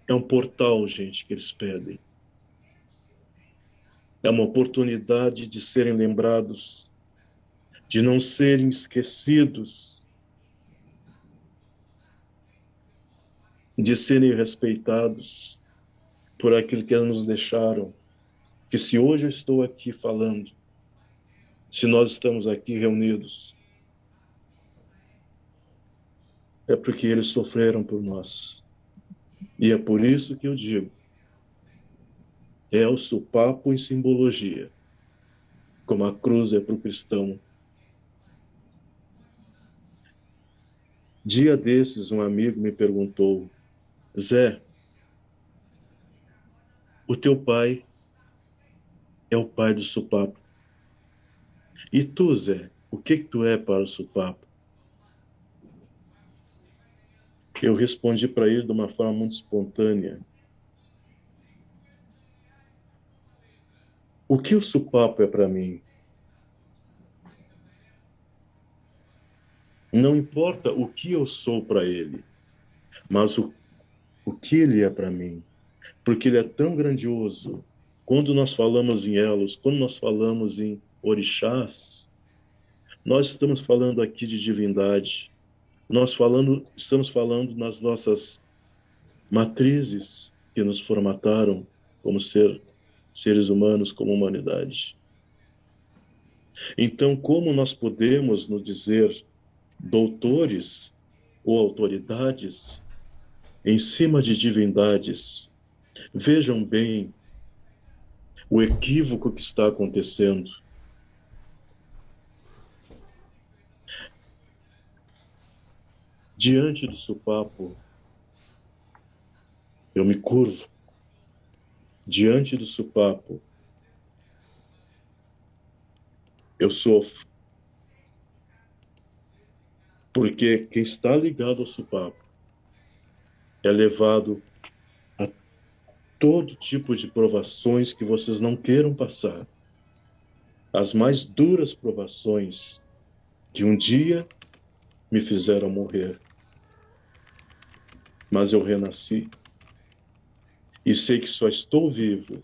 é um portal, gente, que eles pedem. É uma oportunidade de serem lembrados, de não serem esquecidos, de serem respeitados por aquilo que eles nos deixaram. Que se hoje eu estou aqui falando, se nós estamos aqui reunidos, é porque eles sofreram por nós. E é por isso que eu digo, é o sopapo em simbologia, como a cruz é para o cristão. Dia desses, um amigo me perguntou: Zé, o teu pai é o pai do sopapo. E tu, Zé, o que tu é para o sopapo? Eu respondi para ele de uma forma muito espontânea: o que o sopapo é para mim? Não importa o que eu sou para ele, mas o que ele é para mim. Porque ele é tão grandioso. Quando nós falamos em elos, quando nós falamos em orixás, nós estamos falando aqui de divindade. Estamos falando nas nossas matrizes que nos formataram como seres humanos, como humanidade. Então, como nós podemos nos dizer doutores ou autoridades em cima de divindades? Vejam bem o equívoco que está acontecendo. Diante do sopapo, eu me curvo. Diante do sopapo, eu sofro. Porque quem está ligado ao sopapo é levado a todo tipo de provações que vocês não queiram passar. As mais duras provações que um dia me fizeram morrer. Mas eu renasci. E sei que só estou vivo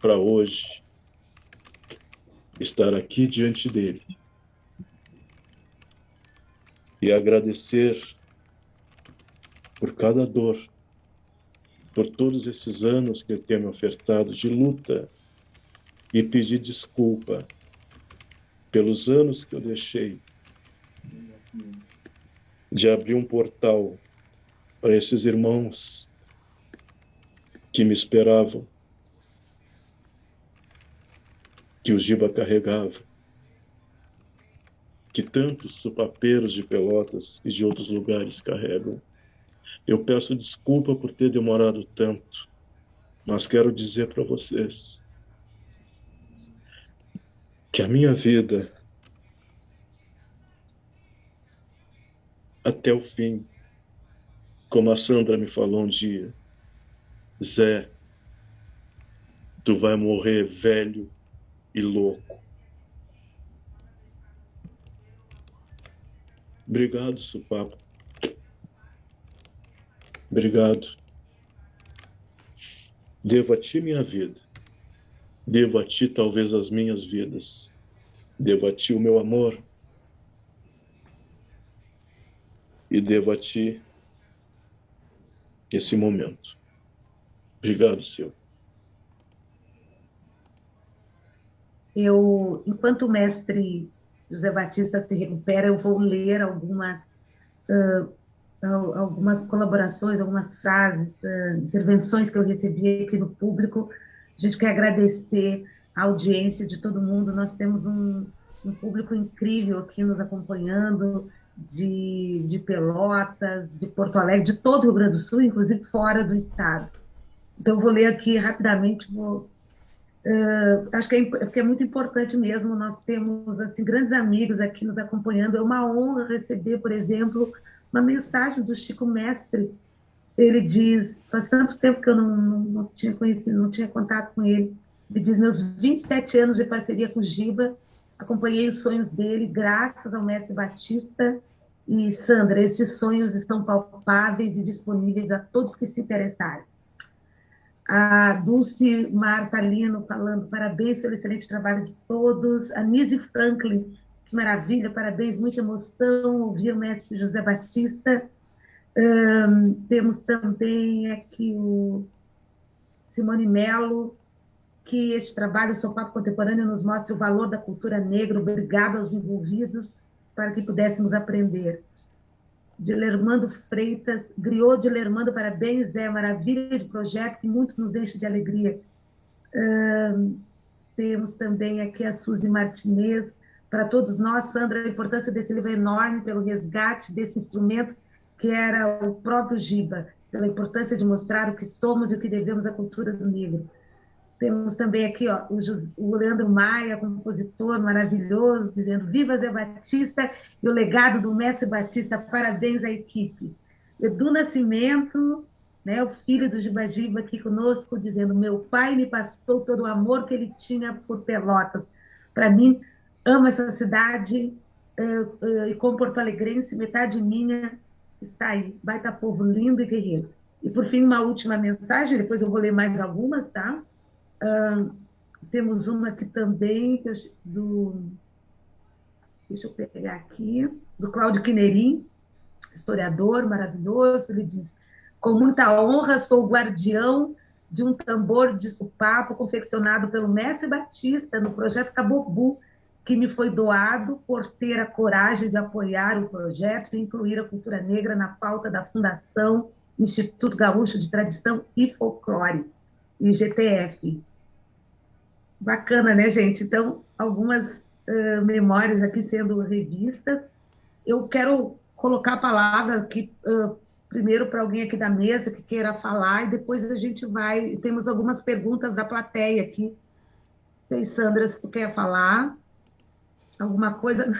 para hoje estar aqui diante dele e agradecer por cada dor, por todos esses anos que ele tem me ofertado de luta e pedir desculpa pelos anos que eu deixei de abrir um portal para esses irmãos que me esperavam, que o Giba carregava, que tantos supapeiros de Pelotas e de outros lugares carregam. Eu peço desculpa por ter demorado tanto, mas quero dizer para vocês que a minha vida, até o fim, como a Sandra me falou um dia, Zé, tu vai morrer velho e louco. Obrigado, Supapo. Obrigado. Devo a ti minha vida. Devo a ti talvez as minhas vidas. Devo a ti o meu amor. E devo a ti esse momento. Obrigado, Seu. Enquanto o mestre José Batista se recupera, eu vou ler algumas colaborações, algumas frases, intervenções que eu recebi aqui no público. A gente quer agradecer a audiência de todo mundo. Nós temos um público incrível aqui nos acompanhando, de Pelotas, de Porto Alegre, de todo o Rio Grande do Sul, inclusive fora do estado. Então, eu vou ler aqui rapidamente, acho que é muito importante mesmo. Nós temos assim, grandes amigos aqui nos acompanhando. É uma honra receber, por exemplo, uma mensagem do Chico Mestre. Ele diz, faz tanto tempo que eu não tinha conhecido, não tinha contato com ele. Ele diz, meus 27 anos de parceria com o Giba, acompanhei os sonhos dele graças ao mestre Batista. E, Sandra, esses sonhos estão palpáveis e disponíveis a todos que se interessarem. A Dulce Marta Lino falando, parabéns pelo excelente trabalho de todos. A Nise Franklin, que maravilha, parabéns, muita emoção ouvir o mestre José Batista. Temos também aqui o Simone Mello, que este trabalho, o Sopapo Contemporâneo, nos mostra o valor da cultura negra. Obrigado aos envolvidos para que pudéssemos aprender. Dilermando Freitas, Griot Dilermando, parabéns, Zé, maravilha de projeto que muito nos enche de alegria. Temos também aqui a Suzy Martinez. Para todos nós, Sandra, a importância desse livro é enorme pelo resgate desse instrumento que era o próprio Giba, pela importância de mostrar o que somos e o que devemos à cultura do negro. Temos também aqui o Leandro Maia, compositor maravilhoso, dizendo viva Zé Batista e o legado do mestre Batista, parabéns à equipe. Edu Nascimento, né, o filho do Giba Giba, aqui conosco, dizendo meu pai me passou todo o amor que ele tinha por Pelotas. Para mim, amo essa cidade e como porto-alegrense, metade minha está aí. Baita povo lindo e guerreiro. E, por fim, uma última mensagem, depois eu vou ler mais algumas, tá? Temos uma aqui também, deixa eu pegar aqui, do Cláudio Quinerim, historiador maravilhoso. Ele diz, com muita honra sou o guardião de um tambor de supapo confeccionado pelo mestre Batista no projeto Cabobu, que me foi doado por ter a coragem de apoiar o projeto e incluir a cultura negra na pauta da Fundação Instituto Gaúcho de Tradição e Folclore, IGTF. Bacana, né, gente? Então, algumas memórias aqui sendo revistas. Eu quero colocar a palavra aqui primeiro para alguém aqui da mesa que queira falar e depois a gente vai... Temos algumas perguntas da plateia aqui. Não sei, Sandra, se tu quer falar alguma coisa...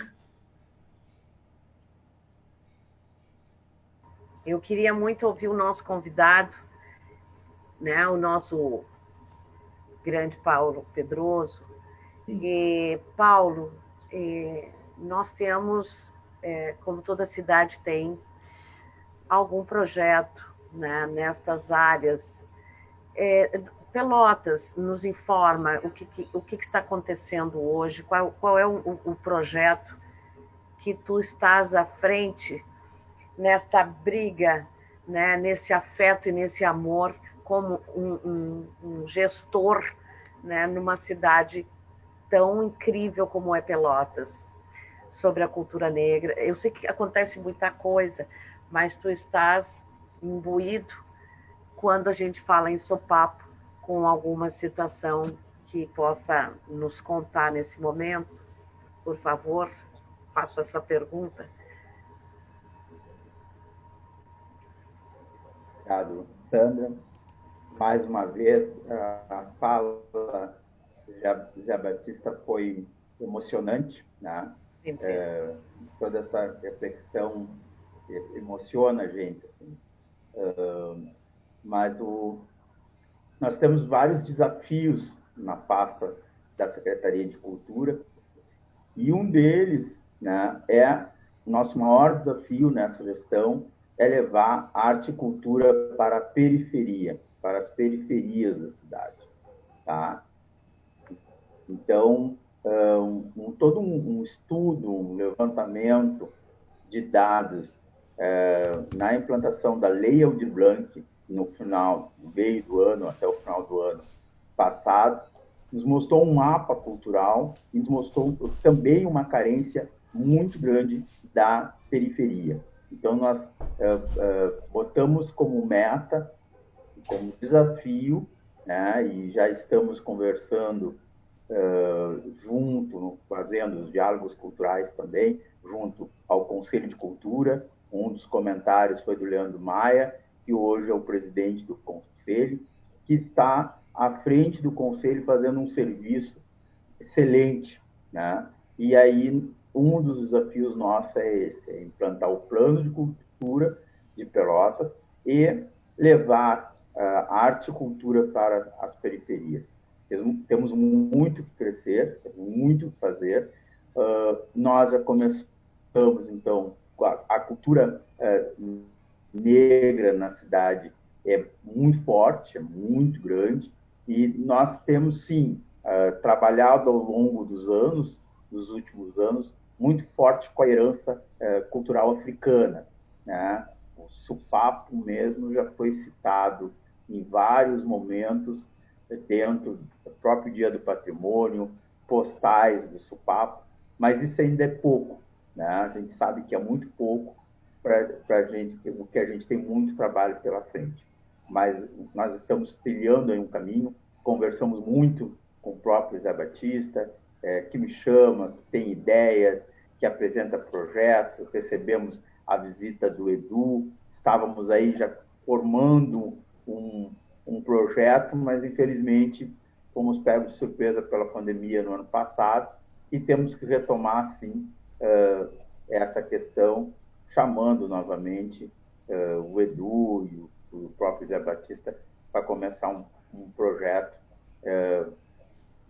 Eu queria muito ouvir o nosso convidado, né, o nosso grande Paulo Pedroso. E, Paulo, nós temos, como toda cidade tem, algum projeto, né, nestas áreas. Pelotas, nos informa o que está acontecendo hoje, qual é o projeto que tu estás à frente nesta briga, né, nesse afeto e nesse amor, como um gestor, né, numa cidade tão incrível como é Pelotas, sobre a cultura negra. Eu sei que acontece muita coisa, mas tu estás imbuído quando a gente fala em sopapo com alguma situação que possa nos contar nesse momento. Por favor, faço essa pergunta. Obrigado, Sandra. Mais uma vez, a fala de Zé Batista foi emocionante, né? Toda essa reflexão emociona a gente, assim. Mas nós temos vários desafios na pasta da Secretaria de Cultura, e um deles, né, nosso maior desafio nessa gestão é levar arte e cultura para a periferia, para as periferias da cidade, tá? Então, todo um estudo, um levantamento de dados na implantação da Lei Aldir Blanc, no meio do ano, até o final do ano passado, nos mostrou um mapa cultural e nos mostrou também uma carência muito grande da periferia. Então, nós botamos como meta, como desafio, né, e já estamos conversando fazendo os diálogos culturais também, junto ao Conselho de Cultura. Um dos comentários foi do Leandro Maia, que hoje é o presidente do Conselho, que está à frente do Conselho fazendo um serviço excelente, né? E aí, um dos desafios nossos é esse, é implantar o plano de cultura de Pelotas e levar arte e cultura para as periferias. Temos muito que crescer, muito que fazer. Nós já começamos, então, a cultura negra na cidade é muito forte, é muito grande, e nós temos, sim, trabalhado ao longo dos últimos anos, muito forte com a herança cultural africana, né? O sopapo mesmo já foi citado em vários momentos dentro do próprio Dia do Patrimônio, postais do sopapo, mas isso ainda é pouco, né? A gente sabe que é muito pouco para a gente, porque a gente tem muito trabalho pela frente. Mas nós estamos trilhando aí um caminho, conversamos muito com o próprio Zé Batista, que me chama, que tem ideias, que apresenta projetos. Recebemos a visita do Edu, estávamos aí já formando um projeto, mas infelizmente fomos pegos de surpresa pela pandemia no ano passado e temos que retomar, sim, essa questão, chamando novamente o Edu e o próprio Zé Batista para começar um projeto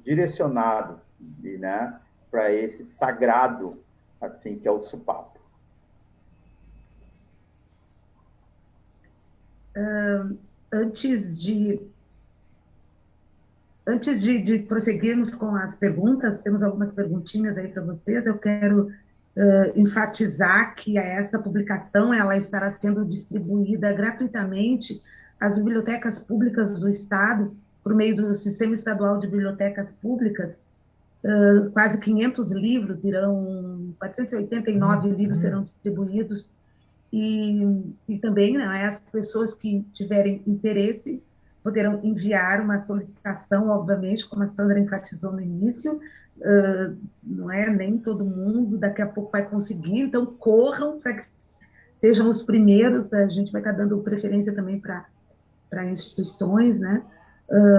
direcionado, né, para esse sagrado, assim, que é o sopapo. Antes de prosseguirmos com as perguntas, temos algumas perguntinhas aí para vocês. Eu quero enfatizar que essa publicação ela estará sendo distribuída gratuitamente às bibliotecas públicas do Estado, por meio do Sistema Estadual de Bibliotecas Públicas. Quase 500 livros 489 livros serão distribuídos, e também, né, as pessoas que tiverem interesse poderão enviar uma solicitação, obviamente, como a Sandra enfatizou no início. Não é nem todo mundo daqui a pouco vai conseguir, então corram para que sejam os primeiros. A gente vai estar dando preferência também para instituições, né?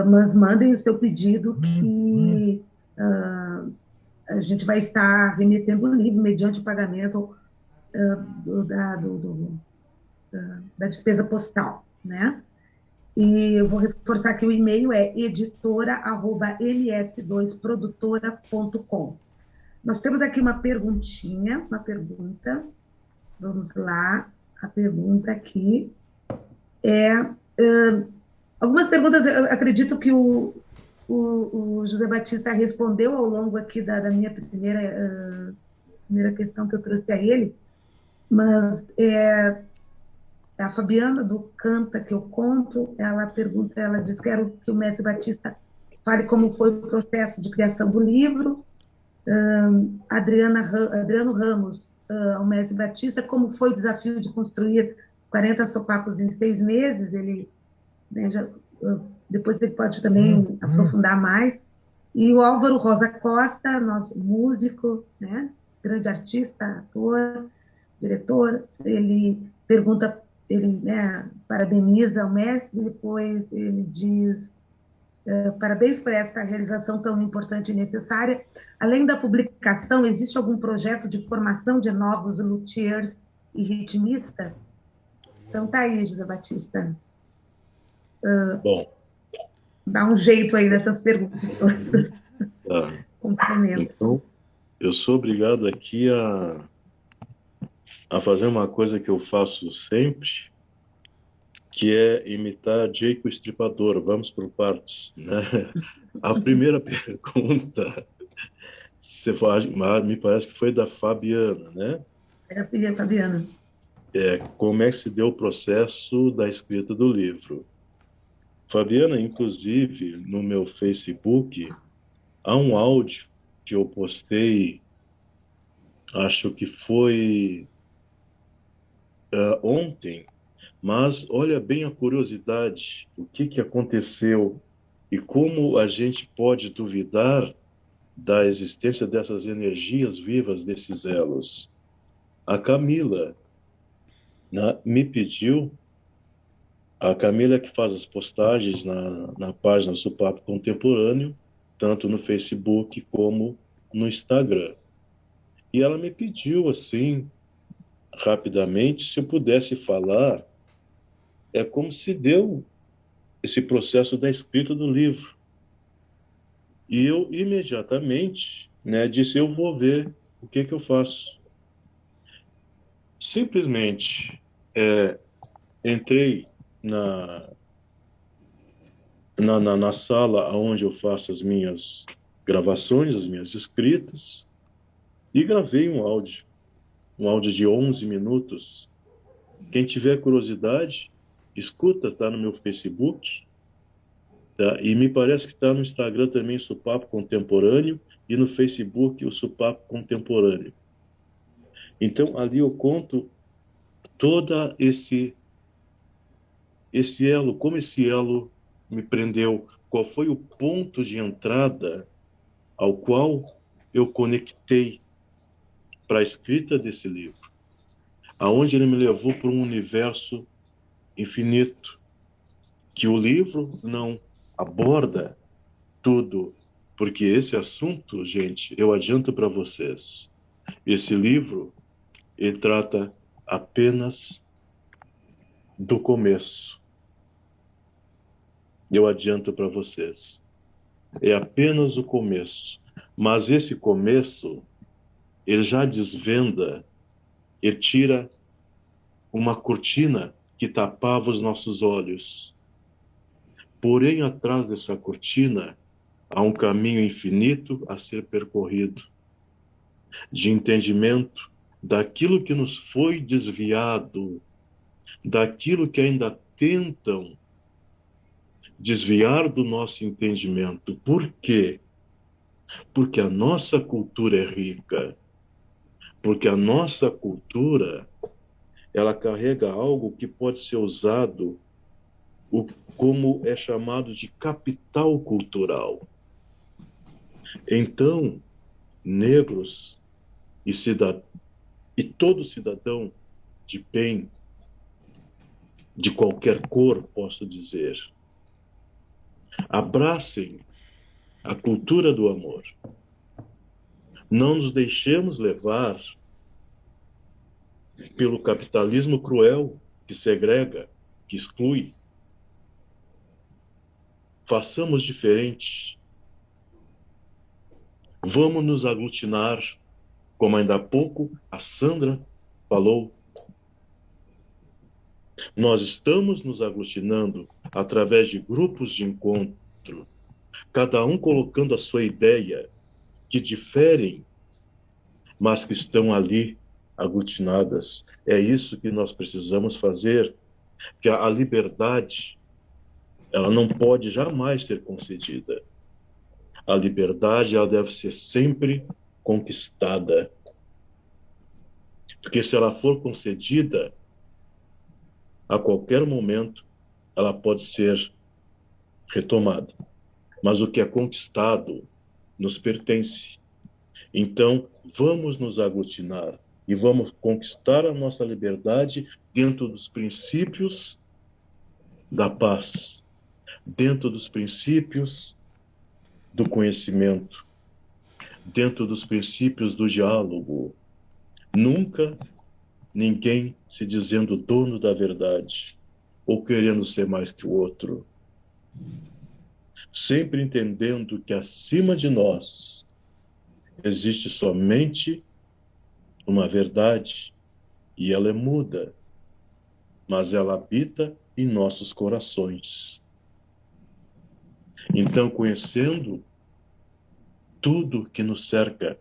Mas mandem o seu pedido, que a gente vai estar remetendo o livro mediante o pagamento da despesa postal, né? E eu vou reforçar que o e-mail é editora@ls2produtora.com. Nós temos aqui uma pergunta. Vamos lá. A pergunta aqui é Algumas perguntas, eu acredito que o José Batista respondeu ao longo aqui da minha primeira questão que eu trouxe a ele, mas a Fabiana, do Canta Que Eu Conto, ela pergunta, ela diz que quero que o mestre Batista fale como foi o processo de criação do livro. Adriano Ramos, ao mestre Batista, como foi o desafio de construir 40 sopapos em 6 meses? Ele, né, depois ele pode também aprofundar mais. E o Álvaro Rosa Costa, nosso músico, né, grande artista, ator, diretor, ele pergunta, ele, né, parabeniza o mestre, depois ele diz: parabéns por essa realização tão importante e necessária. Além da publicação, existe algum projeto de formação de novos luthiers e ritmistas? Então tá aí, José Batista. Bom, Dá um jeito aí nessas perguntas todas. tá. Complemento. Então, eu sou obrigado aqui a fazer uma coisa que eu faço sempre, que é imitar Jake o Estripador. Vamos por partes, né? A primeira pergunta, me parece que foi da Fabiana, né? É a filha Fabiana. Como é que se deu o processo da escrita do livro? Fabiana, inclusive, no meu Facebook, há um áudio que eu postei, acho que foi ontem, mas olha bem a curiosidade, o que aconteceu e como a gente pode duvidar da existência dessas energias vivas, desses elos. A Camila, né, me pediu, a Camila que faz as postagens na página Supapo Contemporâneo, tanto no Facebook como no Instagram. E ela me pediu, assim, rapidamente, se eu pudesse falar como se deu esse processo da escrita do livro. E eu imediatamente, né, disse, eu vou ver o que eu faço. Simplesmente entrei na sala onde eu faço as minhas gravações, as minhas escritas, e gravei um áudio de 11 minutos. Quem tiver curiosidade, escuta, está no meu Facebook, tá? E me parece que está no Instagram também, Supapo Contemporâneo, e no Facebook, o Supapo Contemporâneo. Então, ali eu conto todo esse elo, como esse elo me prendeu, qual foi o ponto de entrada ao qual eu conectei para a escrita desse livro, aonde ele me levou para um universo infinito, que o livro não aborda tudo, porque esse assunto, gente, eu adianto para vocês, esse livro, ele trata apenas do começo. Eu adianto para vocês. É apenas o começo. Mas esse começo, ele já desvenda, ele tira uma cortina que tapava os nossos olhos. Porém, atrás dessa cortina, há um caminho infinito a ser percorrido, de entendimento daquilo que nos foi desviado, daquilo que ainda tentam desviar do nosso entendimento. Por quê? Porque a nossa cultura é rica, porque a nossa cultura, ela carrega algo que pode ser usado como é chamado de capital cultural. Então, negros e todo cidadão de bem, de qualquer cor, posso dizer, abracem a cultura do amor. Não nos deixemos levar pelo capitalismo cruel que segrega, que exclui. Façamos diferente. Vamos nos aglutinar, como ainda há pouco a Sandra falou. Nós estamos nos aglutinando através de grupos de encontro, cada um colocando a sua ideia, que diferem, mas que estão ali aglutinadas. É isso que nós precisamos fazer, que a liberdade, ela não pode jamais ser concedida. A liberdade, ela deve ser sempre conquistada. Porque se ela for concedida, a qualquer momento, ela pode ser retomada. Mas o que é conquistado nos pertence. Então, vamos nos aglutinar e vamos conquistar a nossa liberdade dentro dos princípios da paz, dentro dos princípios do conhecimento, dentro dos princípios do diálogo. Nunca ninguém se dizendo dono da verdade ou querendo ser mais que o outro. Sempre entendendo que acima de nós existe somente uma verdade e ela é muda, mas ela habita em nossos corações. Então, conhecendo tudo que nos cerca,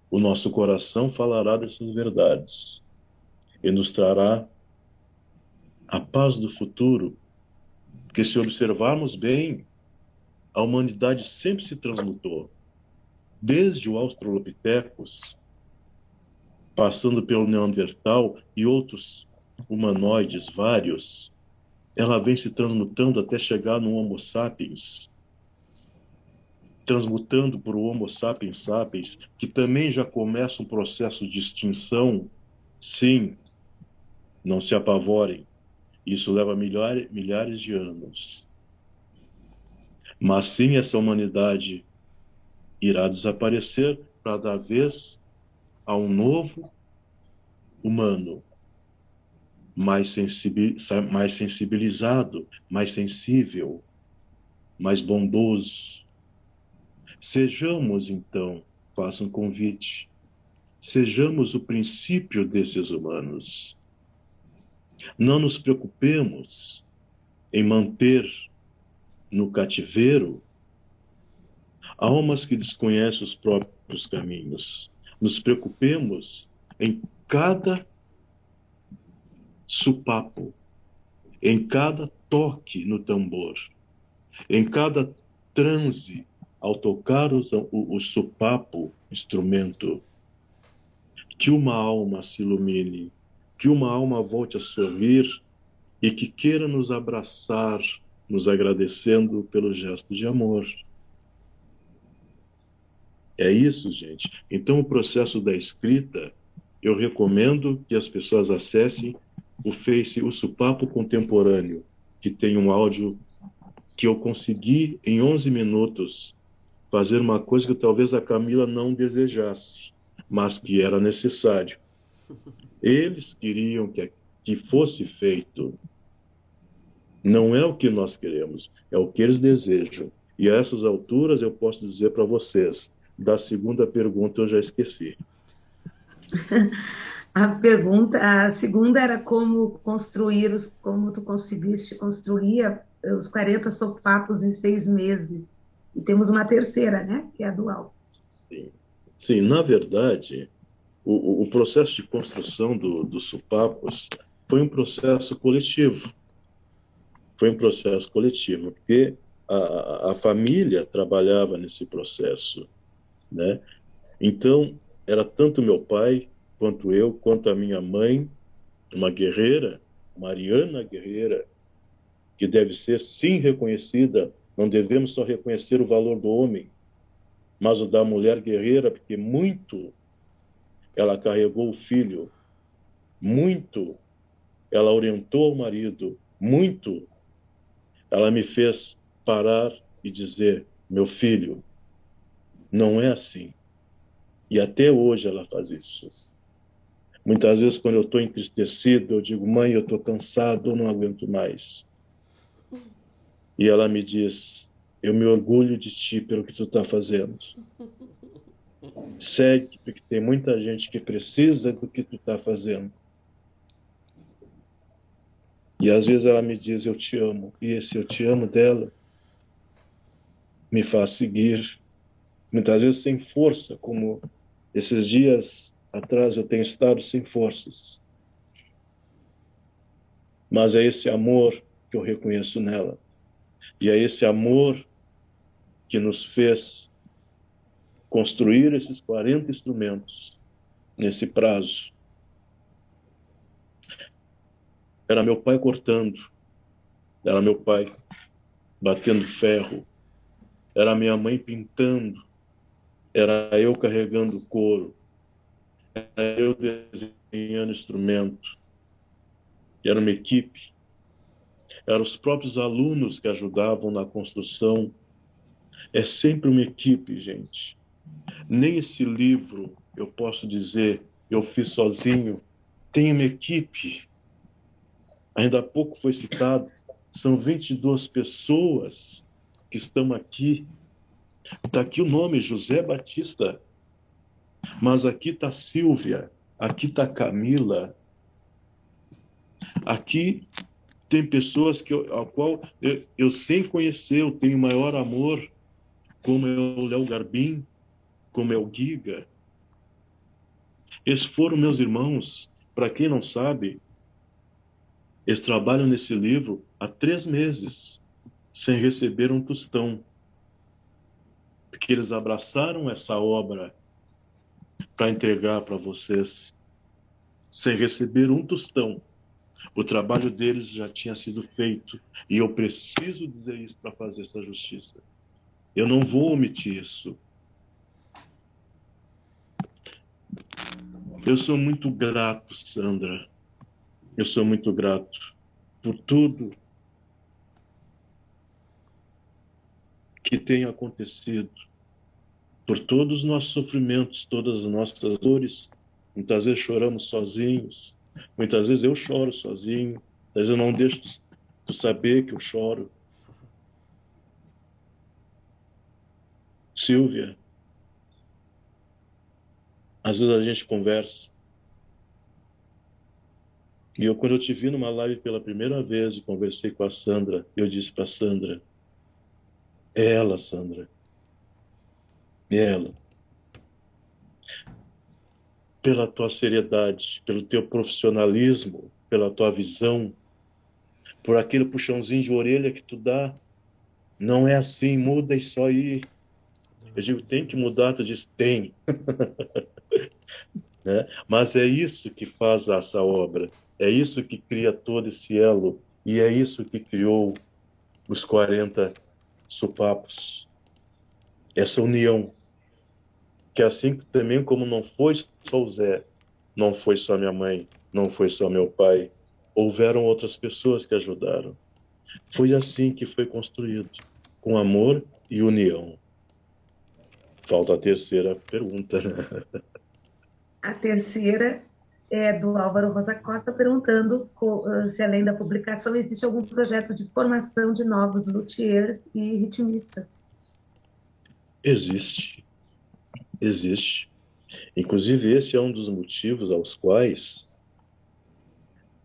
o nosso coração falará dessas verdades e nos trará a paz do futuro, porque se observarmos bem, a humanidade sempre se transmutou, desde o Australopithecus, passando pelo Neandertal e outros humanoides vários, ela vem se transmutando até chegar no Homo sapiens, transmutando para o Homo sapiens sapiens, que também já começa um processo de extinção. Sim, não se apavorem, isso leva milhares de anos. Mas sim, essa humanidade irá desaparecer para dar vez a um novo humano, mais sensibilizado, mais sensível, mais bondoso. Sejamos, então, faço um convite, sejamos o princípio desses humanos. Não nos preocupemos em manter no cativeiro almas que desconhecem os próprios caminhos. Nos preocupemos em cada supapo, em cada toque no tambor, em cada transe ao tocar o supapo, instrumento, que uma alma se ilumine, que uma alma volte a sorrir e que queira nos abraçar, nos agradecendo pelo gesto de amor. É isso, gente. Então, o processo da escrita, eu recomendo que as pessoas acessem o Face, o Supapo Contemporâneo, que tem um áudio que eu consegui, em 11 minutos, fazer uma coisa que talvez a Camila não desejasse, mas que era necessário. Eles queriam que fosse feito. Não é o que nós queremos, é o que eles desejam. E a essas alturas eu posso dizer para vocês, da segunda pergunta eu já esqueci. A segunda era como tu conseguiste construir os 40 sopapos em 6 meses. E temos uma terceira, né? Que é a dual. Sim, na verdade, o processo de construção dos sopapos foi um processo coletivo. Foi um processo coletivo, porque a família trabalhava nesse processo, né? Então, era tanto meu pai, quanto eu, quanto a minha mãe, uma guerreira, Mariana Guerreira, que deve ser, sim, reconhecida. Não devemos só reconhecer o valor do homem, mas o da mulher guerreira, porque muito ela carregou o filho, muito ela orientou o marido, muito ela me fez parar e dizer: meu filho, não é assim. E até hoje ela faz isso. Muitas vezes, quando eu estou entristecido, eu digo: mãe, eu estou cansado, eu não aguento mais. E ela me diz: eu me orgulho de ti pelo que tu está fazendo. Segue, porque tem muita gente que precisa do que tu está fazendo. E às vezes ela me diz, eu te amo. E esse eu te amo dela me faz seguir, muitas vezes sem força, como esses dias atrás eu tenho estado sem forças. Mas é esse amor que eu reconheço nela. E é esse amor que nos fez construir esses 40 instrumentos nesse prazo. Era meu pai cortando, era meu pai batendo ferro, era minha mãe pintando, era eu carregando couro, era eu desenhando instrumento, era uma equipe, eram os próprios alunos que ajudavam na construção. É sempre uma equipe, gente. Nem esse livro eu posso dizer eu fiz sozinho, tem uma equipe. Ainda há pouco foi citado, são 22 pessoas que estão aqui. Está aqui o nome, José Batista. Mas aqui está Silvia, aqui está Camila. Aqui tem pessoas ao qual eu sem conhecer, eu tenho maior amor, como é o Léo Garbim, como é o Giga. Esses foram meus irmãos. Para quem não sabe, eles trabalham nesse livro há 3 meses, sem receber um tostão. Porque eles abraçaram essa obra para entregar para vocês, sem receber um tostão. O trabalho deles já tinha sido feito. E eu preciso dizer isso para fazer essa justiça. Eu não vou omitir isso. Eu sou muito grato, Sandra. Eu sou muito grato por tudo que tem acontecido, por todos os nossos sofrimentos, todas as nossas dores. Muitas vezes choramos sozinhos, muitas vezes eu choro sozinho, às vezes eu não deixo tu saber que eu choro. Silvia, às vezes a gente conversa, e quando eu te vi numa live pela primeira vez e conversei com a Sandra, eu disse para a Sandra, é ela, Sandra, é ela. Pela tua seriedade, pelo teu profissionalismo, pela tua visão, por aquele puxãozinho de orelha que tu dá, não é assim, muda isso aí. Eu digo, tem que mudar, tu diz, tem. Né? Mas é isso que faz essa obra, é isso que cria todo esse elo, e é isso que criou os 40 sopapos, essa união, que assim também como não foi só o Zé, não foi só minha mãe, não foi só meu pai, houveram outras pessoas que ajudaram. Foi assim que foi construído, com amor e união. Falta a terceira pergunta, né? A terceira é do Álvaro Rosa Costa, perguntando se, além da publicação, existe algum projeto de formação de novos luthiers e ritmistas. Existe. Inclusive, esse é um dos motivos aos quais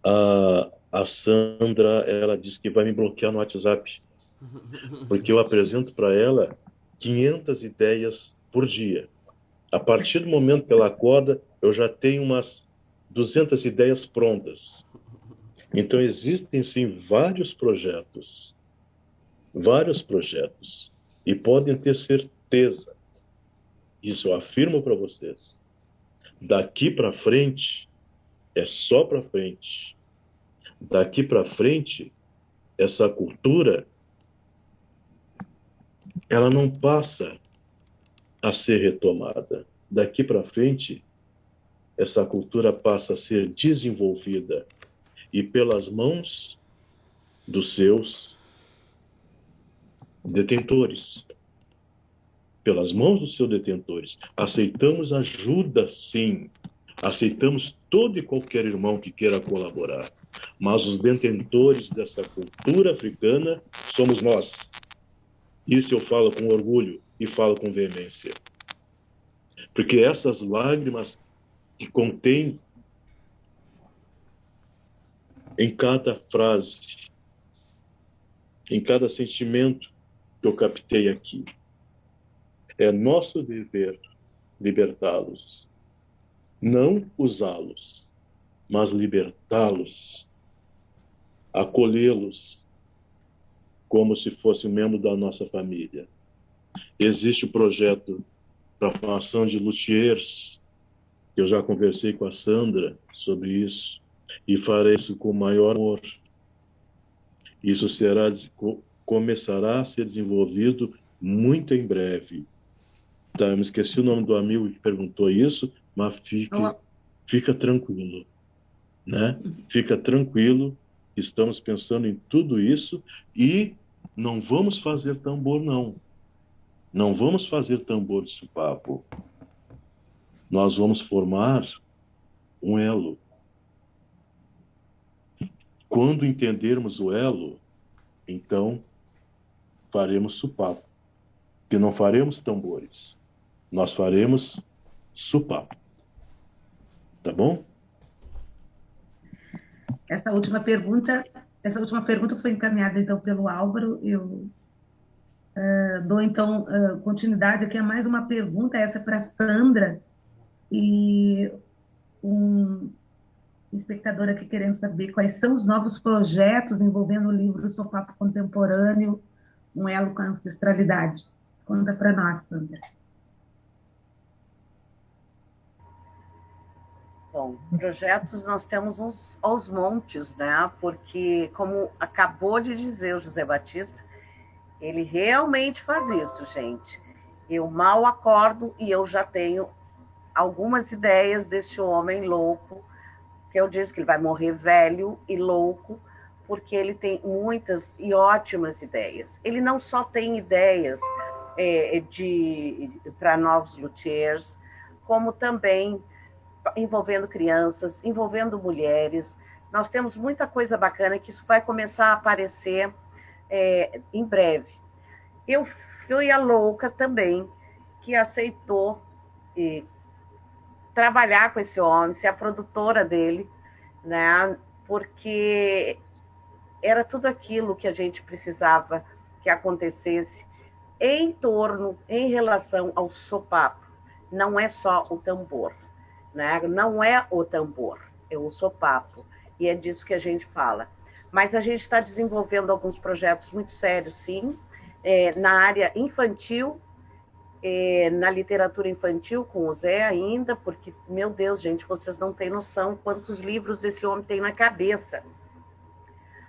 a Sandra, ela disse que vai me bloquear no WhatsApp, porque eu apresento para ela 500 ideias por dia. A partir do momento que ela acorda, eu já tenho umas 200 ideias prontas. Então, existem, sim, vários projetos, e podem ter certeza, isso eu afirmo para vocês, daqui para frente, é só para frente. Daqui para frente, essa cultura, ela não passa a ser retomada. Daqui para frente, essa cultura passa a ser desenvolvida e pelas mãos dos seus detentores. Pelas mãos dos seus detentores. Aceitamos ajuda, sim. Aceitamos todo e qualquer irmão que queira colaborar. Mas os detentores dessa cultura africana somos nós. Isso eu falo com orgulho e falo com veemência. Porque essas lágrimas que contêm em cada frase, em cada sentimento que eu captei aqui. É nosso dever libertá-los, não usá-los, mas libertá-los, acolhê-los como se fosse um membro da nossa família. Existe o projeto para a formação de luthiers, que eu já conversei com a Sandra sobre isso, e farei isso com o maior amor. Isso começará a ser desenvolvido muito em breve. Tá, eu me esqueci o nome do amigo que perguntou isso, mas fica tranquilo, né? Fica tranquilo, estamos pensando em tudo isso e não vamos fazer tambor, não. Não vamos fazer tambor de sopapo. Nós vamos formar um elo. Quando entendermos o elo, então faremos sopapo. Porque não faremos tambores. Nós faremos sopapo. Tá bom? Essa última pergunta foi encaminhada então pelo Álvaro. Eu dou então continuidade aqui a mais uma pergunta, essa é para Sandra, e um espectador aqui querendo saber quais são os novos projetos envolvendo o livro Sopapo Contemporâneo, um elo com a ancestralidade. Conta para nós, Sandra. Bom, projetos nós temos uns aos montes, né? Porque, como acabou de dizer o José Batista, ele realmente faz isso, gente. Eu mal acordo e eu já tenho algumas ideias desse homem louco, que eu disse que ele vai morrer velho e louco, porque ele tem muitas e ótimas ideias. Ele não só tem ideias para novos luthiers, como também envolvendo crianças, envolvendo mulheres. Nós temos muita coisa bacana que isso vai começar a aparecer em breve. Eu fui a louca também, que aceitou trabalhar com esse homem, ser a produtora dele, né? Porque era tudo aquilo que a gente precisava que acontecesse em torno, em relação ao sopapo. Não é só o tambor, né? Não é o tambor, é o sopapo. E é disso que a gente fala. Mas a gente está desenvolvendo alguns projetos muito sérios, sim, na área infantil, na literatura infantil com o Zé ainda, porque, meu Deus, gente, vocês não têm noção quantos livros esse homem tem na cabeça.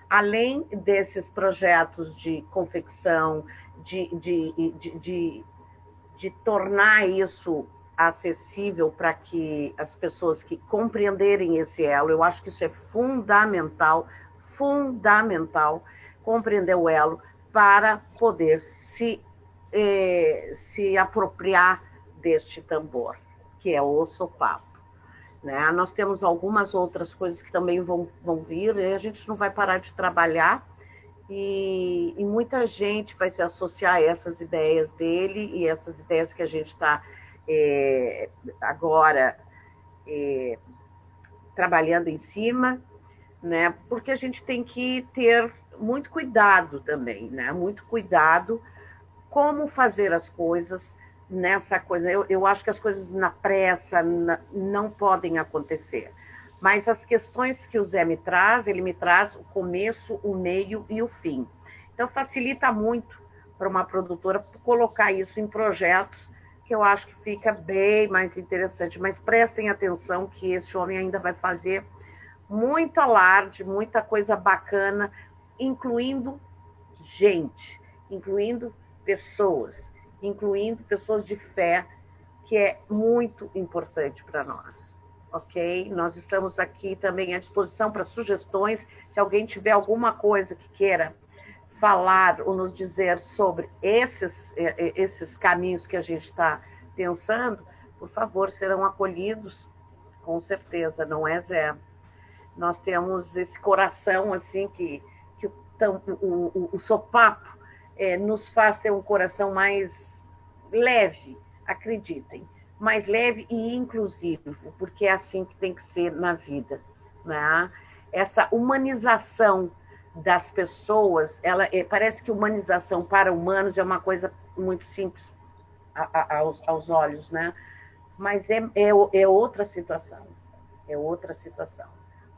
Além desses projetos de confecção, de tornar isso acessível para que as pessoas que compreenderem esse elo, eu acho que isso é fundamental, compreender o elo para poder se apropriar deste tambor, que é o sopapo. Né? Nós temos algumas outras coisas que também vão vir, e a gente não vai parar de trabalhar, e muita gente vai se associar a essas ideias dele, e essas ideias que a gente está agora trabalhando em cima, né? Porque a gente tem que ter muito cuidado também, né? Muito cuidado como fazer as coisas nessa coisa. Eu acho que as coisas na pressa não podem acontecer. Mas as questões que o Zé me traz, ele me traz o começo, o meio e o fim. Então, facilita muito para uma produtora colocar isso em projetos, que eu acho que fica bem mais interessante. Mas prestem atenção que esse homem ainda vai fazer muito alarde, muita coisa bacana, incluindo gente, incluindo pessoas de fé, que é muito importante para nós, ok? Nós estamos aqui também à disposição para sugestões, se alguém tiver alguma coisa que queira falar ou nos dizer sobre esses caminhos que a gente está pensando, por favor, serão acolhidos, com certeza, não é, Zé? Nós temos esse coração, assim, que o sopapo nos faz ter um coração mais leve, acreditem, mais leve e inclusivo, porque é assim que tem que ser na vida, né? essa humanização das pessoas, parece que humanização para humanos é uma coisa muito simples aos olhos, né? Mas é outra situação, é outra situação.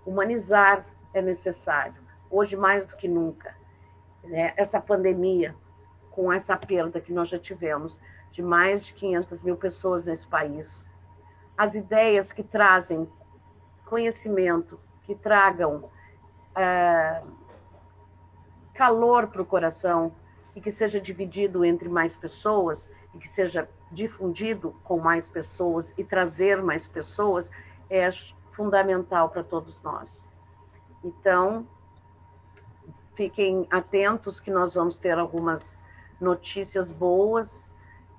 Humanizar é necessário, hoje mais do que nunca, né? Essa pandemia, com essa perda que nós já tivemos de mais de 500 mil pessoas nesse país, as ideias que trazem conhecimento, que tragam calor para o coração e que seja dividido entre mais pessoas e que seja difundido com mais pessoas e trazer mais pessoas é fundamental para todos nós. Então, fiquem atentos que nós vamos ter algumas notícias boas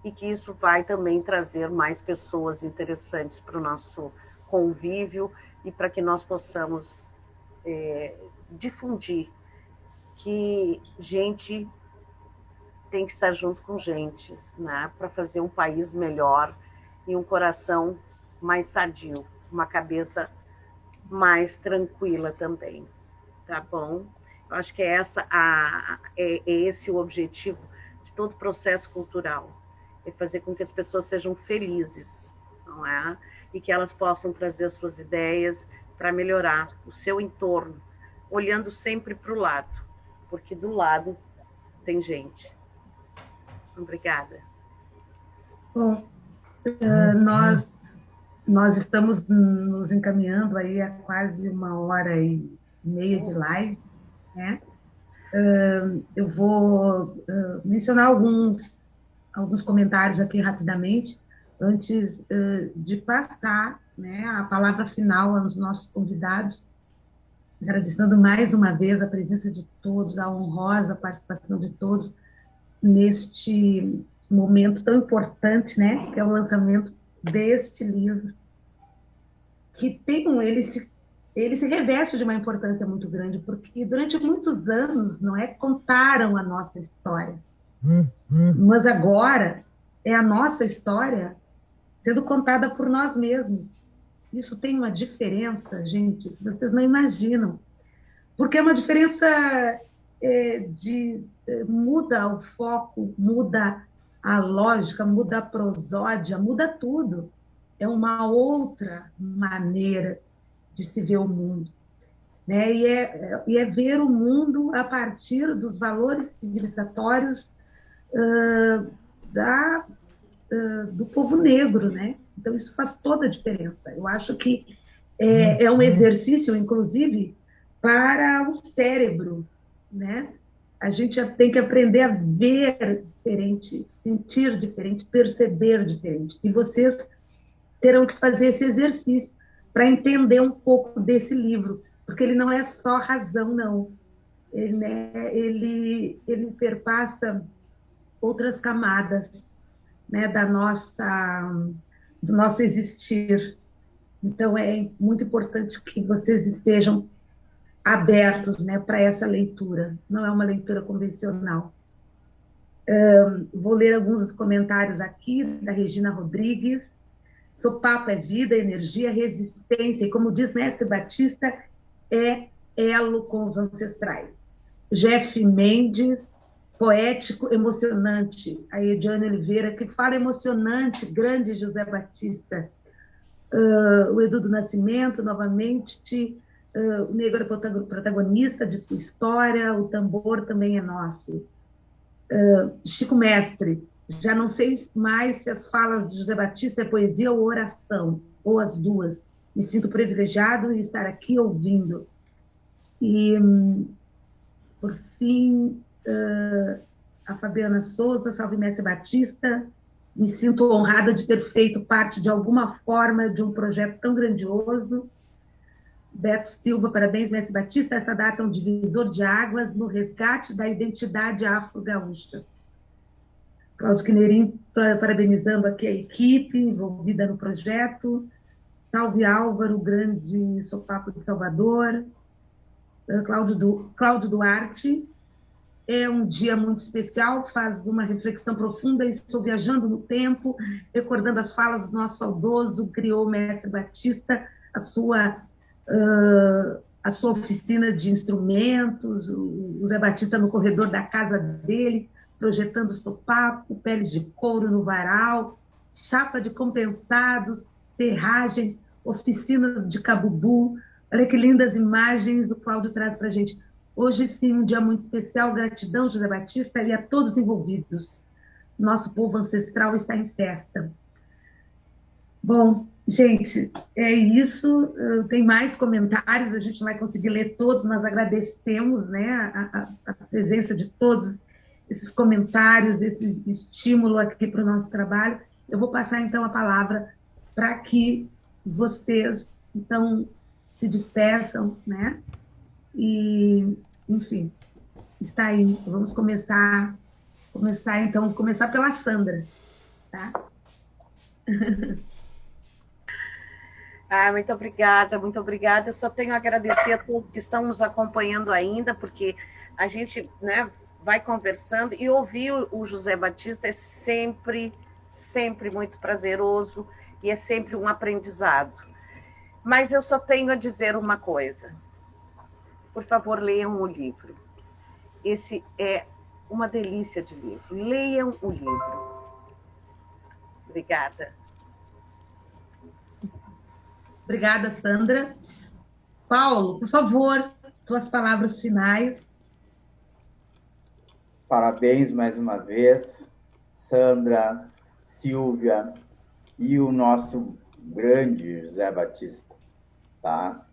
e que isso vai também trazer mais pessoas interessantes para o nosso convívio e para que nós possamos difundir que gente tem que estar junto com gente, né, para fazer um país melhor e um coração mais sadio, uma cabeça mais tranquila também, tá bom? Eu acho que é esse o objetivo de todo o processo cultural, é fazer com que as pessoas sejam felizes, não é? E que elas possam trazer as suas ideias para melhorar o seu entorno, olhando sempre para o lado, porque do lado tem gente. Obrigada. Bom, nós estamos nos encaminhando aí a quase 1h30 de live, né? Eu vou mencionar alguns comentários aqui rapidamente, antes de passar, né, a palavra final aos nossos convidados, agradecendo mais uma vez a presença de todos, a honrosa participação de todos neste momento tão importante, né, que é o lançamento deste livro, que ele se reveste de uma importância muito grande, porque durante muitos anos contaram a nossa história, mas agora é a nossa história sendo contada por nós mesmos. Isso tem uma diferença, gente, que vocês não imaginam, porque é uma diferença muda o foco, muda a lógica, muda a prosódia, muda tudo. É uma outra maneira de se ver o mundo, né? E é ver o mundo a partir dos valores civilizatórios do povo negro, né? Então isso faz toda a diferença. Eu acho que é um exercício, inclusive, para o cérebro, né? A gente tem que aprender a ver diferente, sentir diferente, perceber diferente. E vocês terão que fazer esse exercício para entender um pouco desse livro, porque ele não é só razão, não. Ele perpassa outras camadas, né, do nosso existir. Então, é muito importante que vocês estejam abertos, né, para essa leitura. Não é uma leitura convencional. Vou ler alguns comentários aqui da Regina Rodrigues. Sopapo é vida, energia, resistência, e como diz Mestre Batista, é elo com os ancestrais. Jeff Mendes, poético, emocionante. A Ediane Oliveira, que fala emocionante, grande José Batista. O Edu do Nascimento, novamente, o negro é protagonista de sua história, o tambor também é nosso. Chico Mestre, já não sei mais se as falas de José Batista é poesia ou oração, ou as duas. Me sinto privilegiado em estar aqui ouvindo. E, por fim, a Fabiana Souza, salve Mestre Batista, me sinto honrada de ter feito parte de alguma forma de um projeto tão grandioso. Beto Silva, parabéns, Mestre Batista, essa data é um divisor de águas no resgate da identidade afro-gaúcha. Cláudio Quinerim, parabenizando aqui a equipe envolvida no projeto. Salve Álvaro, grande Sopapo de Salvador. Cláudio Duarte, é um dia muito especial, faz uma reflexão profunda, estou viajando no tempo, recordando as falas do nosso saudoso, criou o Mestre Batista, a sua a sua oficina de instrumentos, o Zé Batista no corredor da casa dele, projetando sopapo, peles de couro no varal, chapa de compensados, ferragens, oficinas de cabubu. Olha que lindas imagens o Cláudio traz para a gente. Hoje, sim, um dia muito especial. Gratidão, José Batista, e a todos envolvidos. Nosso povo ancestral está em festa. Bom, gente, é isso. Tem mais comentários, a gente não vai conseguir ler todos, nós agradecemos, né, a presença de todos esses comentários, esse estímulo aqui para o nosso trabalho. Eu vou passar, então, a palavra para que vocês, então, se despeçam, né? E, enfim, está aí. Vamos começar pela Sandra, tá? Muito obrigada, muito obrigada. Eu só tenho a agradecer a todos que estão nos acompanhando ainda, porque a gente, né, vai conversando, e ouvir o José Batista é sempre, sempre muito prazeroso e é sempre um aprendizado. Mas eu só tenho a dizer uma coisa. Por favor, leiam o livro. Esse é uma delícia de livro. Leiam o livro. Obrigada. Obrigada, Sandra. Paulo, por favor, tuas palavras finais. Parabéns mais uma vez, Sandra, Silvia e o nosso grande José Batista. Tá?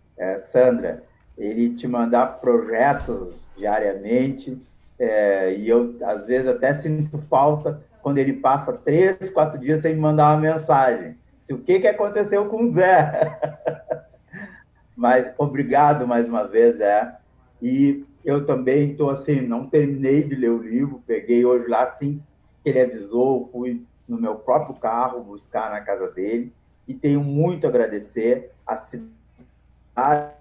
Sandra, ele te mandar projetos diariamente, e eu, às vezes, até sinto falta quando ele passa 3, 4 dias sem me mandar uma mensagem. O que aconteceu com o Zé? Mas obrigado mais uma vez, Zé. E eu também estou assim, não terminei de ler o livro, peguei hoje lá, assim que ele avisou, fui no meu próprio carro buscar na casa dele, e tenho muito a agradecer, a cidade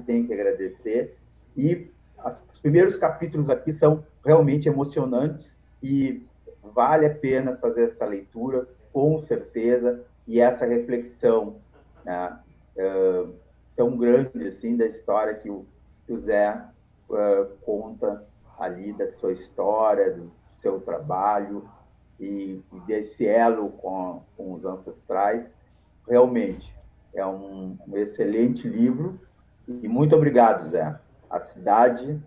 tem que agradecer, e os primeiros capítulos aqui são realmente emocionantes, e vale a pena fazer essa leitura, com certeza, e essa reflexão, né, tão grande assim, da história que o Zé conta ali, da sua história, do seu trabalho e desse elo com os ancestrais. Realmente é um excelente livro, e muito obrigado, Zé. A cidade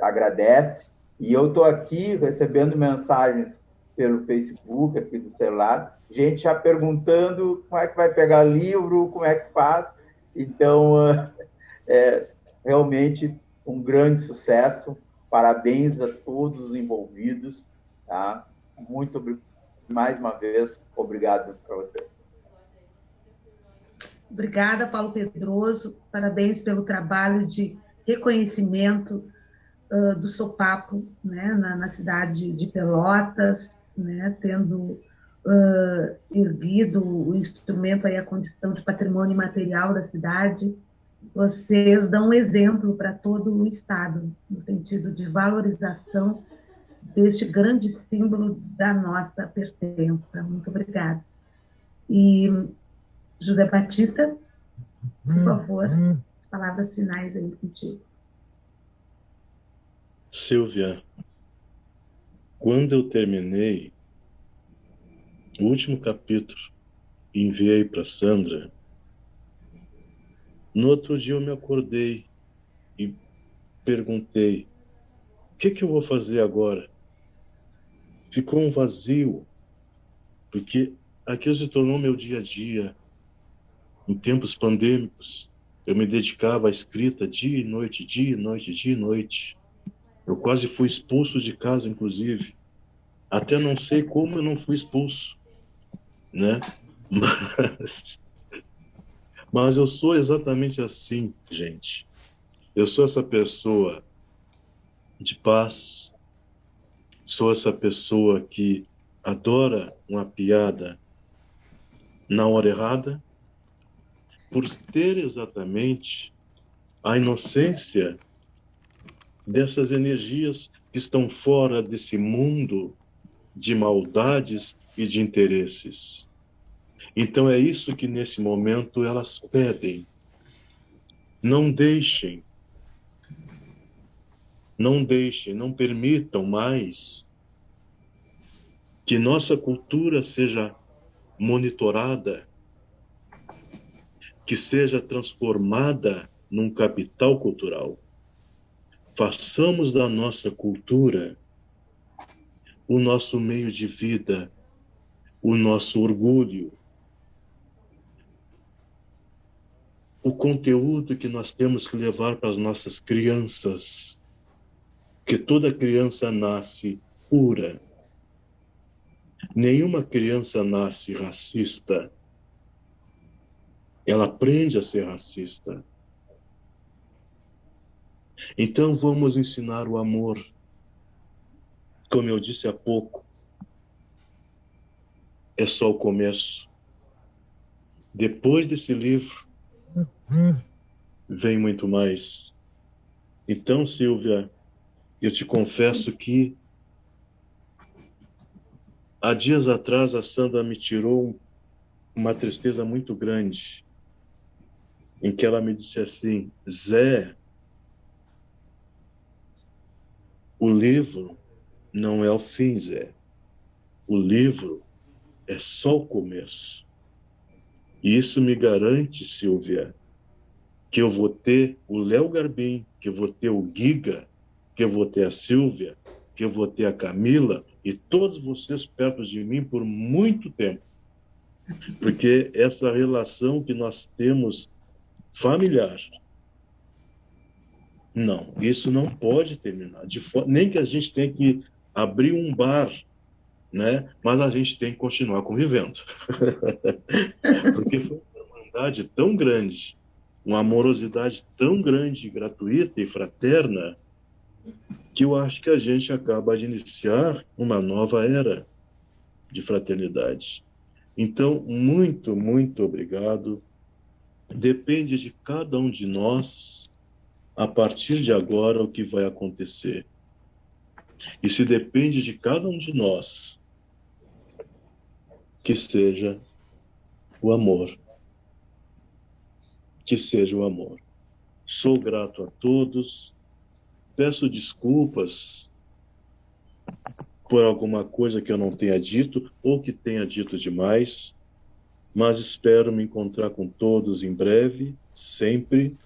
agradece, e eu estou aqui recebendo mensagens pelo Facebook, aqui do celular, gente já perguntando como é que vai pegar livro, como é que faz. Então, realmente um grande sucesso. Parabéns a todos os envolvidos. Tá? Muito obrigado. Mais uma vez, obrigado para vocês. Obrigada, Paulo Pedroso. Parabéns pelo trabalho de reconhecimento do sopapo, né, na cidade de Pelotas, né, tendo erguido o instrumento aí, a condição de patrimônio imaterial da cidade. Vocês dão um exemplo para todo o Estado, no sentido de valorização deste grande símbolo da nossa pertença. Muito obrigada. E, José Batista, por favor, as palavras finais aí contigo. Silvia, quando eu terminei o último capítulo e enviei para Sandra, no outro dia eu me acordei e perguntei: o que eu vou fazer agora? Ficou um vazio, porque aquilo se tornou meu dia a dia. Em tempos pandêmicos, eu me dedicava à escrita dia e noite, dia e noite, dia e noite. Eu quase fui expulso de casa, inclusive. Até não sei como eu não fui expulso, né? Mas eu sou exatamente assim, gente. Eu sou essa pessoa de paz, sou essa pessoa que adora uma piada na hora errada, por ter exatamente a inocência dessas energias que estão fora desse mundo de maldades e de interesses. Então é isso que nesse momento elas pedem. Não deixem, não permitam mais que nossa cultura seja monitorada, que seja transformada num capital cultural. Façamos da nossa cultura o nosso meio de vida, o nosso orgulho, o conteúdo que nós temos que levar para as nossas crianças, que toda criança nasce pura. Nenhuma criança nasce racista. Ela aprende a ser racista. Então vamos ensinar o amor. Como eu disse há pouco, é só o começo. Depois desse livro, vem muito mais. Então, Silvia, eu te confesso que há dias atrás a Sandra me tirou uma tristeza muito grande, em que ela me disse assim: Zé, o livro não é o fim, Zé. O livro é só o começo. E isso me garante, Silvia, que eu vou ter o Léo Garbim, que eu vou ter o Giga, que eu vou ter a Silvia, que eu vou ter a Camila e todos vocês perto de mim por muito tempo. Porque essa relação que nós temos familiar, não, isso não pode terminar. Nem que a gente tenha que abrir um bar, né? Mas a gente tem que continuar convivendo. Porque foi uma irmandade tão grande, uma amorosidade tão grande, gratuita e fraterna, que eu acho que a gente acaba de iniciar uma nova era de fraternidade. Então, muito, muito obrigado. Depende de cada um de nós, a partir de agora, o que vai acontecer. E se depende de cada um de nós, que seja o amor. Que seja o amor. Sou grato a todos. Peço desculpas por alguma coisa que eu não tenha dito ou que tenha dito demais, mas espero me encontrar com todos em breve, sempre,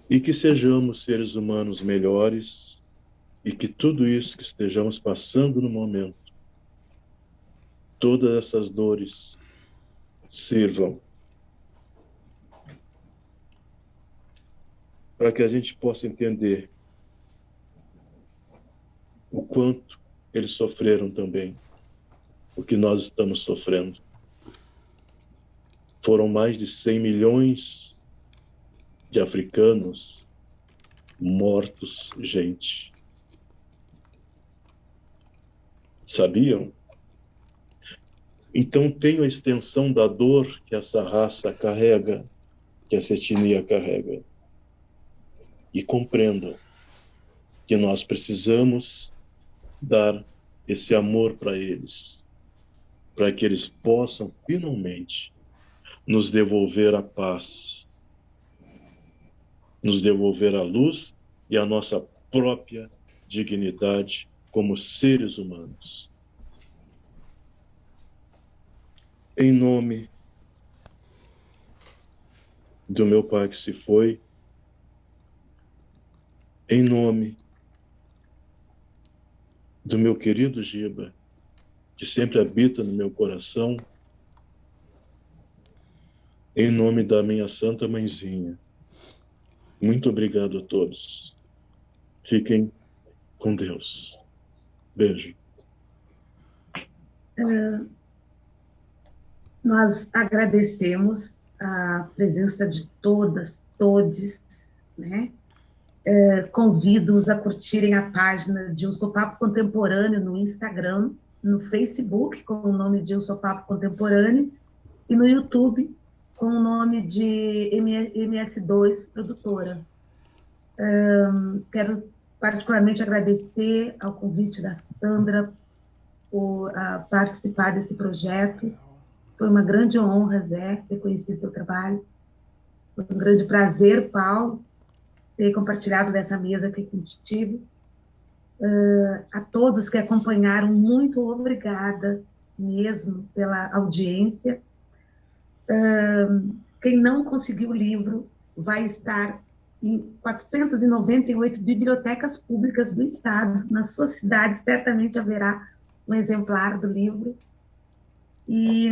e que sejamos seres humanos melhores e que tudo isso que estejamos passando no momento, todas essas dores, sirvam para que a gente possa entender o quanto eles sofreram também, o que nós estamos sofrendo. Foram mais de 100 milhões de africanos mortos, gente. Sabiam? Então tem a extensão da dor que essa raça carrega, que essa etnia carrega. E compreendam que nós precisamos dar esse amor para eles, para que eles possam finalmente nos devolver a paz, nos devolver a luz e a nossa própria dignidade como seres humanos. Em nome do meu pai que se foi, em nome do meu querido Giba, que sempre habita no meu coração, em nome da minha Santa Mãezinha. Muito obrigado a todos. Fiquem com Deus. Beijo. Nós agradecemos a presença de todas, todes, né? Convido-os a curtirem a página de Um Sopapo Contemporâneo no Instagram, no Facebook, com o nome de Um Sopapo Contemporâneo, e no YouTube, com o nome de MS2 Produtora. Quero particularmente agradecer ao convite da Sandra por participar desse projeto. Foi uma grande honra, Zé, ter conhecido o teu trabalho. Foi um grande prazer, Paulo, ter compartilhado dessa mesa aqui contigo. A todos que acompanharam, muito obrigada mesmo pela audiência. Quem não conseguiu o livro vai estar em 498 bibliotecas públicas do Estado. Na sua cidade, certamente haverá um exemplar do livro. E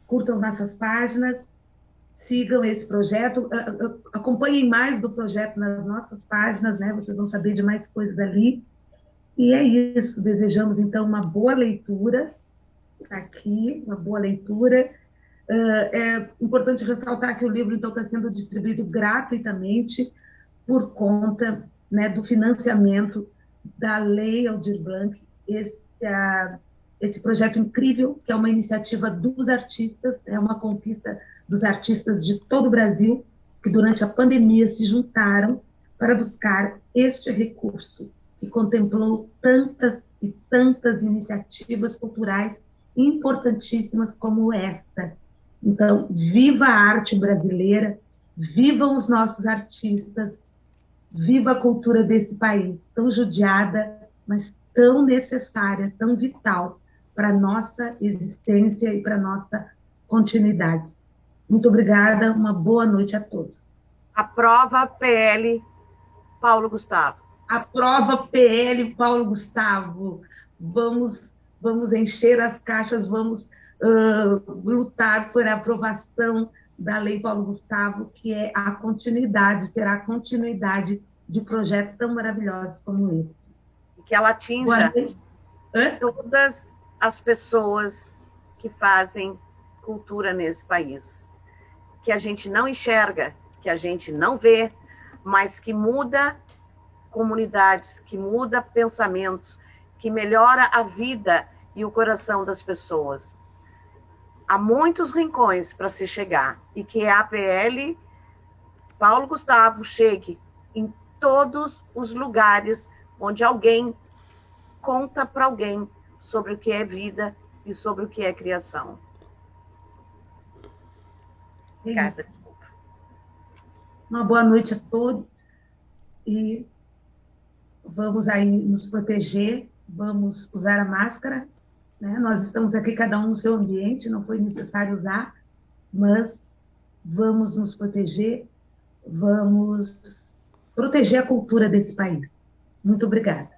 curtam nossas páginas, sigam esse projeto, acompanhem mais do projeto nas nossas páginas, né? Vocês vão saber de mais coisas ali. E é isso, desejamos, então, uma boa leitura aqui, uma boa leitura. É importante ressaltar que o livro, então, está sendo distribuído gratuitamente por conta, né, do financiamento da Lei Aldir Blanc, esse projeto incrível, que é uma iniciativa dos artistas, é uma conquista dos artistas de todo o Brasil, que durante a pandemia se juntaram para buscar este recurso, que contemplou tantas e tantas iniciativas culturais importantíssimas como esta. Então, viva a arte brasileira, vivam os nossos artistas, viva a cultura desse país, tão judiada, mas tão necessária, tão vital para a nossa existência e para a nossa continuidade. Muito obrigada, uma boa noite a todos. Aprova PL Paulo Gustavo. Aprova PL Paulo Gustavo. Vamos encher as caixas, vamos lutar por a aprovação da Lei Paulo Gustavo, que é a continuidade, será a continuidade de projetos tão maravilhosos como este. E que ela atinja todas as pessoas que fazem cultura nesse país, que a gente não enxerga, que a gente não vê, mas que muda comunidades, que muda pensamentos, que melhora a vida e o coração das pessoas. Há muitos rincões para se chegar, e que a APL Paulo Gustavo chegue em todos os lugares onde alguém conta para alguém sobre o que é vida e sobre o que é criação. Obrigada, desculpa. Uma boa noite a todos e vamos aí nos proteger, vamos usar a máscara, né? Nós estamos aqui cada um no seu ambiente, não foi necessário usar, mas vamos nos proteger, vamos proteger a cultura desse país. Muito obrigada.